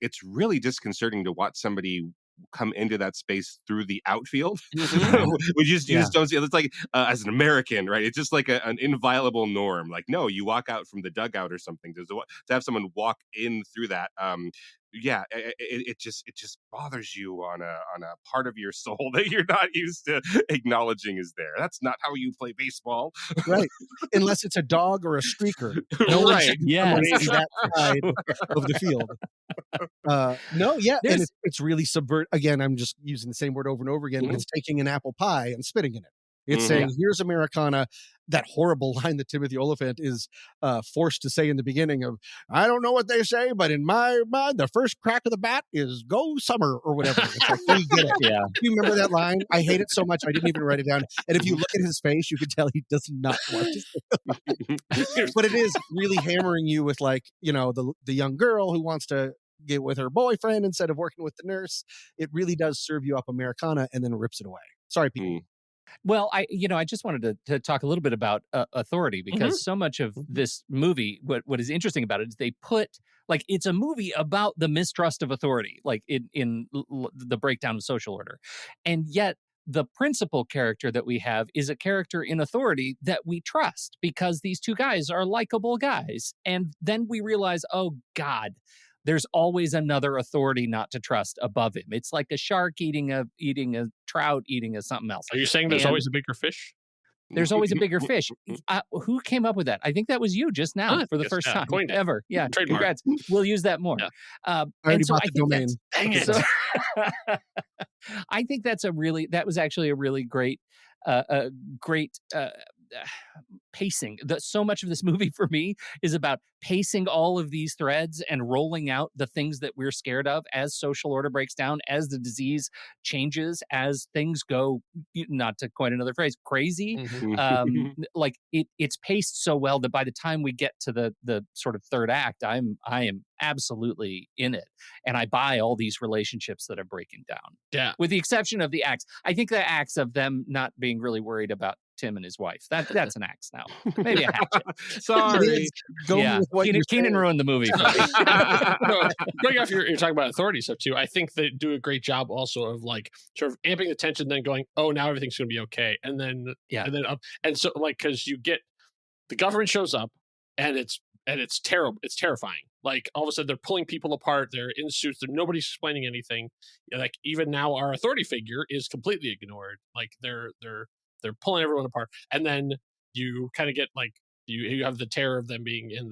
It's really disconcerting to watch somebody come into that space through the outfield. Mhm. you Yeah. just don't see it. It's like as an American, right? It's just like an inviolable norm. Like, no, you walk out from the dugout or something. To have someone walk in through that. It just bothers you on a part of your soul that you're not used to acknowledging is there. That's not how you play baseball. Right. Unless it's a dog or a streaker. No one Right. should be Yes. coming in that side of the field. No, yeah. And There's- it's really again, I'm just using the same word over and over again, but Mhm. it's taking an apple pie and spitting in it. It's Mhm. saying, here's Americana. That horrible line that Timothy Oliphant is forced to say in the beginning of, I don't know what they say, but in my mind, the first crack of the bat is go summer or whatever. It's like, we get it. Yeah. Do you remember that line? I hate it so much, I didn't even write it down. And if you look at his face, you can tell he does not want to say. But it is really hammering you with, like, the young girl who wants to get with her boyfriend instead of working with the nurse. It really does serve you up Americana and then rips it away. Sorry, people. Mm. Well, I just wanted to talk a little bit about authority, because so much of this movie, what is interesting about it is they put, like, it's a movie about the mistrust of authority, like in the breakdown of social order, and yet the principal character that we have is a character in authority that we trust, because these two guys are likable guys, and then we realize, oh God, there's always another authority not to trust above him. It's like a shark eating a trout eating a something else. Are you saying there's And always a bigger fish? there's always a bigger fish. Who came up with that? I think that was you just now Huh, for the yes, first yeah, time coined it. ever. Yeah, Trademark. congrats. We'll use that more. Yeah. I already and so bought I the think domain. Dang it. I think that was actually a really great pacing. So much of this movie for me is about pacing all of these threads and rolling out the things that we're scared of as social order breaks down, as the disease changes, as things go, not to coin another phrase, crazy. Like it's paced so well that by the time we get to the sort of third act, I am absolutely in it, and I buy all these relationships that are breaking down. Yeah. With the exception of the acts. I think the acts of them not being really worried about Tim and his wife. That's an axe now. Maybe a hatchet. Sorry. Go Yeah. with what you're Keenan saying. ruined the movie for me. No, going off you're talking about authority stuff too. I think they do a great job also of, like, sort of amping the tension, then going, oh, now everything's going to be okay, and then up, and so, like, because you get the government shows up, and it's terrible. It's terrifying. Like, all of a sudden they're pulling people apart. They're in suits. Nobody's explaining anything. Like, even now our authority figure is completely ignored. Like, they're pulling everyone apart, and then you kind of get, like, you have the terror of them being in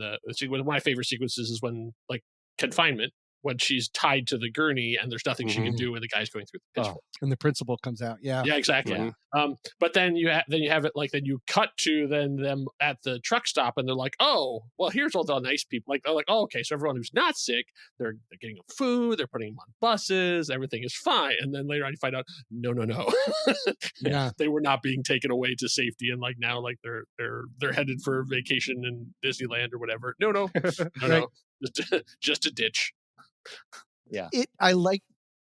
one of my favorite sequences is when, like, confinement, when she's tied to the gurney and there's nothing she can do, and the guy's going through the pitchfork. And the principal comes out. Yeah. Yeah, exactly. Yeah. But then you have it, like, then you cut to then them at the truck stop, and they're like, oh, well, here's all the nice people. Like, they're like, oh, okay, so everyone who's not sick, they're getting them food, they're putting them on buses, everything is fine. And then later on you find out, no. Yeah. They were not being taken away to safety, and, like, now, like, they're headed for vacation in Disneyland or whatever. No. Right. Just a ditch. Yeah. I like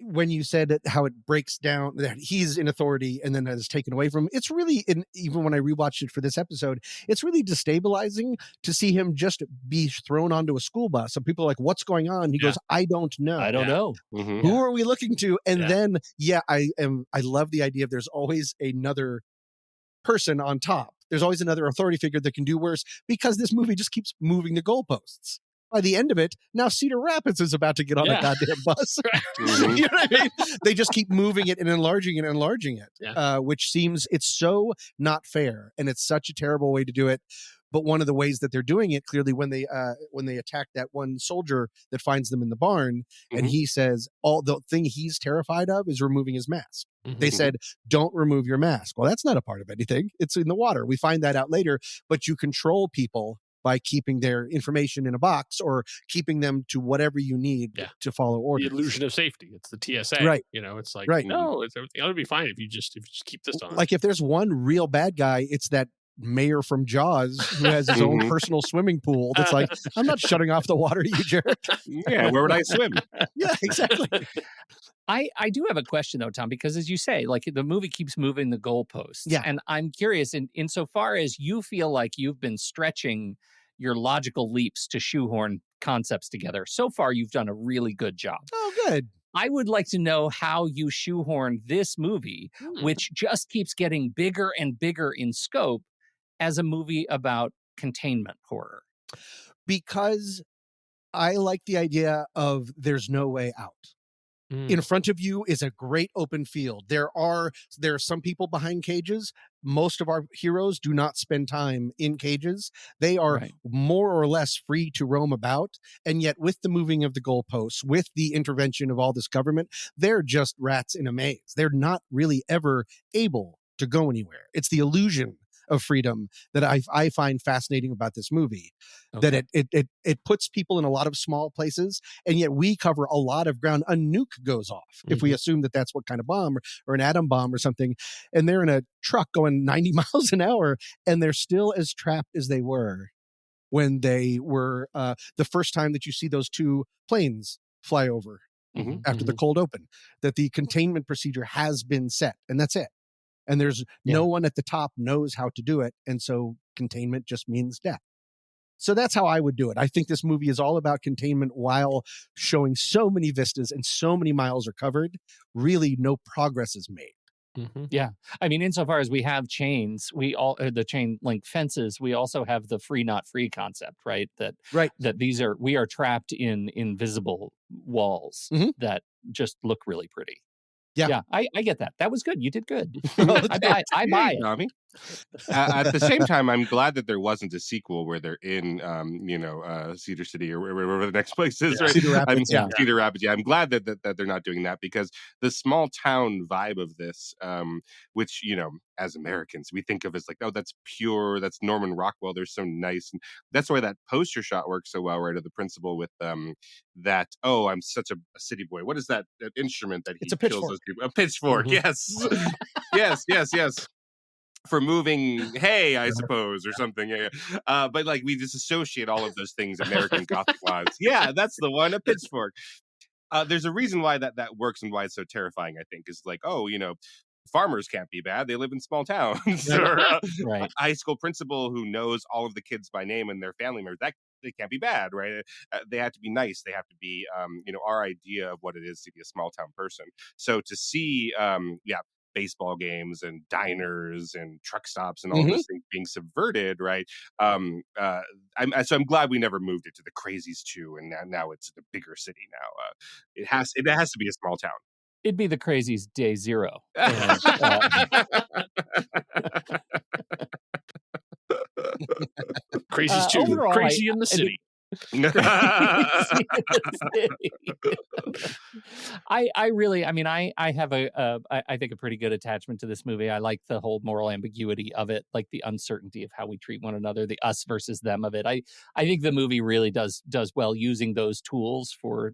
when you said how it breaks down that he's in authority and then is taken away from him. It's really, even when I rewatched it for this episode, it's really destabilizing to see him just be thrown onto a school bus. And people are like, what's going on? He goes, I don't know. I don't know. Mhm. Who are we looking to? And then, I love the idea of there's always another person on top. There's always another authority figure that can do worse, because this movie just keeps moving the goalposts. By the end of it, now Cedar Rapids is about to get on a goddamn bus. Mhm. You know what I mean? They just keep moving it and enlarging it and enlarging it, Yeah. which seems, it's so not fair, and it's such a terrible way to do it. But one of the ways that they're doing it, clearly, when they attack that one soldier that finds them in the barn, and Mhm. he says all the thing he's terrified of is removing his mask. Mhm. They said, don't remove your mask. Well, that's not a part of anything. It's in the water. We find that out later, but you control people by keeping their information in a box or keeping them to whatever you need to follow The orders. illusion of safety. It's the TSA. Right. You know, it's like, Right. no, it's everything. It'll be fine if you just keep this on. Like, if there's one real bad guy, it's that mayor from Jaws who has his own Mhm. personal swimming pool. That's like, I'm not shutting off the water, you jerk. Yeah, where would I swim? Yeah, exactly. I do have a question though, Tom, because as you say, like the movie keeps moving the goalposts. Yeah. And I'm curious, insofar as you feel like you've been stretching your logical leaps to shoehorn concepts together, so far you've done a really good job. Oh, good. I would like to know how you shoehorn this movie, which just keeps getting bigger and bigger in scope, as a movie about containment horror. Because I like the idea of there's no way out. In front of you is a great open field. There are some people behind cages. Most of our heroes do not spend time in cages. They are more or less free to roam about. And yet, with the moving of the goalposts, with the intervention of all this government, they're just rats in a maze. They're not really ever able to go anywhere. It's the illusion of freedom that I find fascinating about this movie. That it puts people in a lot of small places, and yet we cover a lot of ground. A nuke goes off, if we assume that that's what kind of bomb, or an atom bomb or something, and they're in a truck going 90 miles an hour, and they're still as trapped as they were when they were the first time that you see those two planes fly over after the cold open. That the containment procedure has been set, and that's it. And there's no one at the top knows how to do it. And so containment just means death. So that's how I would do it. I think this movie is all about containment while showing so many vistas and so many miles are covered. Really, no progress is made. Yeah. I mean, insofar as we have chains, the chain link fences, we also have the free, not free concept, right? That we are trapped in invisible walls that just look really pretty. Yeah, I get that. That was good. You did good. I buy it. Tommy. At the same time, I'm glad that there wasn't a sequel where they're in, Cedar City or wherever the next place is. Right? Cedar Rapids. Cedar Rapids. Yeah, I'm glad that they're not doing that, because the small town vibe of this, which as Americans we think of as like, oh, that's pure, that's Norman Rockwell. They're so nice, and that's why that poster shot works so well, right? Of the principal with that. Oh, I'm such a city boy. What is that instrument that he It's a kills pitchfork. those people? A pitchfork. Yes, yes. For moving hay, I suppose, or something. Yeah. But like, we just associate all of those things American Gothic wise. Yeah, that's the one, a pitchfork. There's a reason why that works and why it's so terrifying, I think, is like, oh, farmers can't be bad. They live in small towns. Or a high school principal who knows all of the kids by name and their family members. That they can't be bad, right? They have to be nice. They have to be, our idea of what it is to be a small town person. So to see, baseball games and diners and truck stops and all those things being subverted, right? I'm glad we never moved it to the Crazies 2, and now it's a bigger city now. It has to be a small town. It'd be the Crazies day 0. Crazies 2, overall, Crazy in the City. I really, I have I think a pretty good attachment to this movie. I like the whole moral ambiguity of it, like the uncertainty of how we treat one another, the us versus them of it. I think the movie really does well using those tools for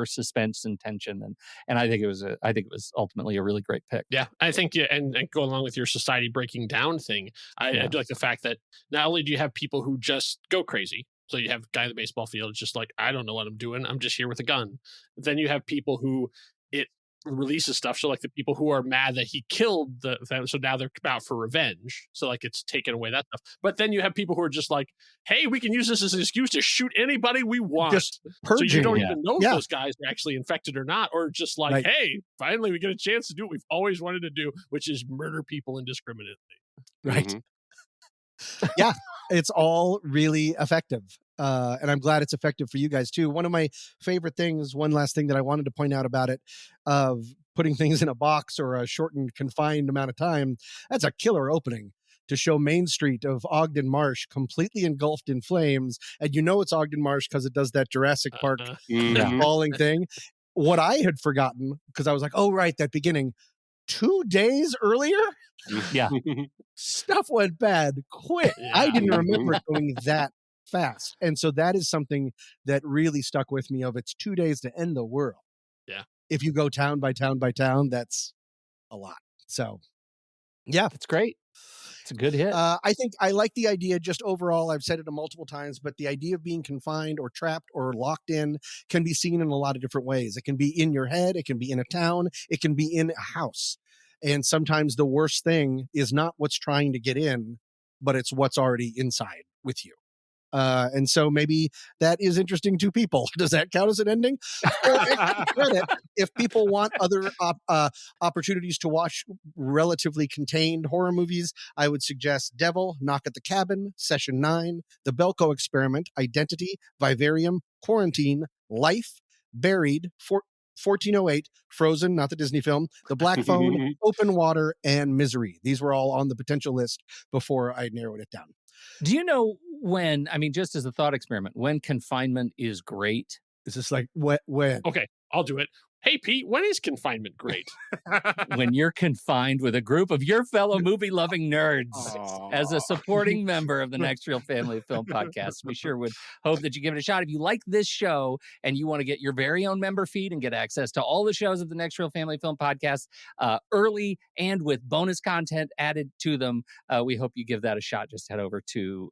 suspense and tension, and I think it was ultimately a really great pick. Yeah, I think and go along with your society breaking down thing. I do like the fact that not only do you have people who just go crazy, So you have the guy in the baseball field just like, I don't know what I'm doing. I'm just here with a gun. Then you have people who it releases stuff. So like the people who are mad that he killed them. So now they're out for revenge. So like it's taken away that stuff. But then you have people who are just like, hey, we can use this as an excuse to shoot anybody we want. Just purging. So you don't even know if those guys are actually infected or not. Or just like, hey, finally we get a chance to do what we've always wanted to do, which is murder people indiscriminately. Right. Mm-hmm. Yeah. It's all really effective. And I'm glad it's effective for you guys too. One of my favorite things, one last thing that I wanted to point out about it, of putting things in a box or a shortened, confined amount of time, that's a killer opening to show Main Street of Ogden Marsh completely engulfed in flames. And you know it's Ogden Marsh because it does that Jurassic Park falling thing. What I had forgotten, because I was like, oh, right, that beginning, 2 days earlier, stuff went bad quick. I didn't remember it going that fast. And so that is something that really stuck with me of it's 2 days to end the world. Yeah. If you go town by town by town, that's a lot. So yeah, it's great. It's a good hit. I think I like the idea just overall. I've said it multiple times, but the idea of being confined or trapped or locked in can be seen in a lot of different ways. It can be in your head. It can be in a town. It can be in a house. And sometimes the worst thing is not what's trying to get in, but it's what's already inside with you. And so maybe that is interesting to people. Does that count as an ending? If people want other opportunities to watch relatively contained horror movies, I would suggest Devil, Knock at the Cabin, Session 9, The Belko Experiment, Identity, Vivarium, Quarantine, Life, Buried, 1408, Frozen, not the Disney film, The Black Phone, Open Water, and Misery. These were all on the potential list before I narrowed it down. Do you know when, I mean, just as a thought experiment, when confinement is great? Is this like when? Okay, I'll do it. Hey, Pete, when is confinement great? When you're confined with a group of your fellow movie-loving nerds as a supporting member of the Next Reel Family of Film Podcast. We sure would hope that you give it a shot. If you like this show and you want to get your very own member feed and get access to all the shows of the Next Reel Family Film Podcast early and with bonus content added to them, we hope you give that a shot. Just head over to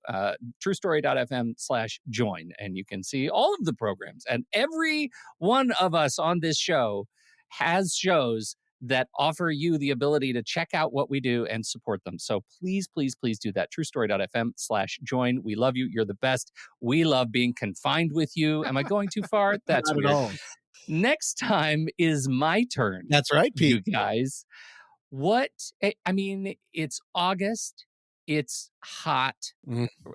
truestory.fm/join and you can see all of the programs. And every one of us on this show has shows that offer you the ability to check out what we do and support them. So please, please, please do that. truestory.fm/join. We love you. You're the best. We love being confined with you. Am I going too far? That's Not weird. at all. Next time is my turn. That's right, Pete. You guys. I mean, it's August. It's hot.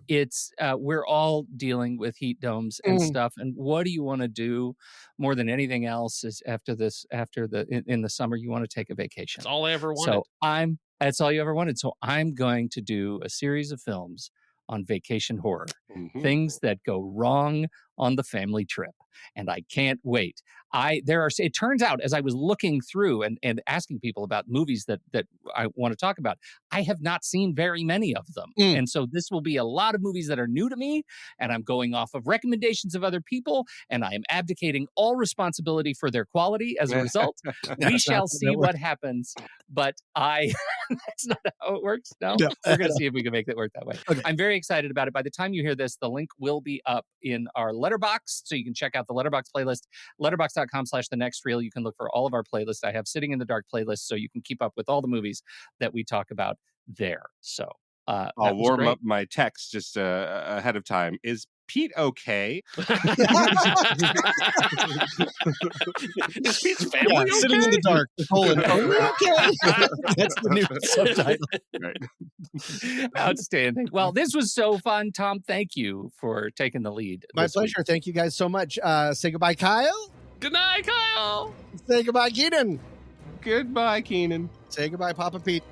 It's we're all dealing with heat domes and stuff. And what do you want to do more than anything else is in the summer, you want to take a vacation. That's all I ever wanted. That's all you ever wanted. So I'm going to do a series of films on vacation horror, things that go wrong on the family trip. And I can't wait. It turns out, as I was looking through and asking people about movies that I want to talk about, I have not seen very many of them. And so this will be a lot of movies that are new to me, and I'm going off of recommendations of other people, and I am abdicating all responsibility for their quality as a result. We shall see what happens, but that's not how it works. No? We're going to see if we can make it work that way. Okay. I'm very excited about it. By the time you hear this, the link will be up in our Letterboxd, so you can check out the Letterboxd playlist, letterboxd.com/thenextreel. You can look for all of our playlists. I have Sitting in the Dark playlist, so you can keep up with all the movies that we talk about there. So I'll warm up my text just ahead of time. Is Pete okay? Is Pete's family okay? Sitting in the Dark. Okay. That's the new subtitle. Right. Outstanding. Well, this was so fun. Tom, thank you for taking the lead. My pleasure. Week. Thank you guys so much. Say goodbye, Kyle. Good night, Kyle. Say goodbye, Keenan. Goodbye, Keenan. Say goodbye, Papa Pete.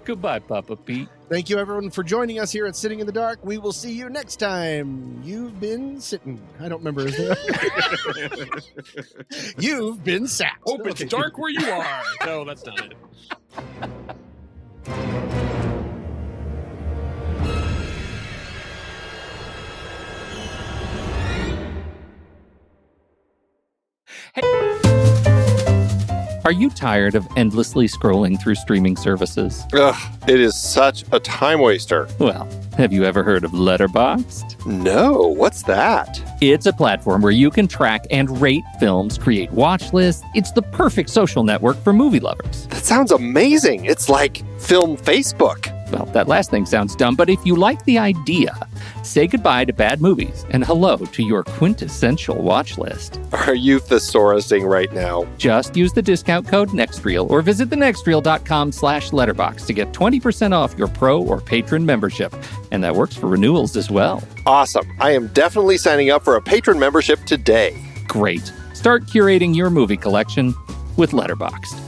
Goodbye, Papa Pete. Thank you, everyone, for joining us here at Sitting in the Dark. We will see you next time. You've been sitting. I don't remember. Is there? You've been sat. Hope it's dark where you are. No, that's not it. Are you tired of endlessly scrolling through streaming services? Ugh, it is such a time waster. Well, Have you ever heard of Letterboxd? No, what's that? It's a platform where you can track and rate films, create watch lists. It's the perfect social network for movie lovers. That sounds amazing. It's like film Facebook. Well, that last thing sounds dumb, but if you like the idea, say goodbye to bad movies and hello to your quintessential watch list. Are you thesaurusing right now? Just use the discount code NEXTREEL or visit thenextreel.com/letterbox to get 20% off your pro or patron membership. And that works for renewals as well. Awesome. I am definitely signing up for a patron membership today. Great. Start curating your movie collection with Letterboxd.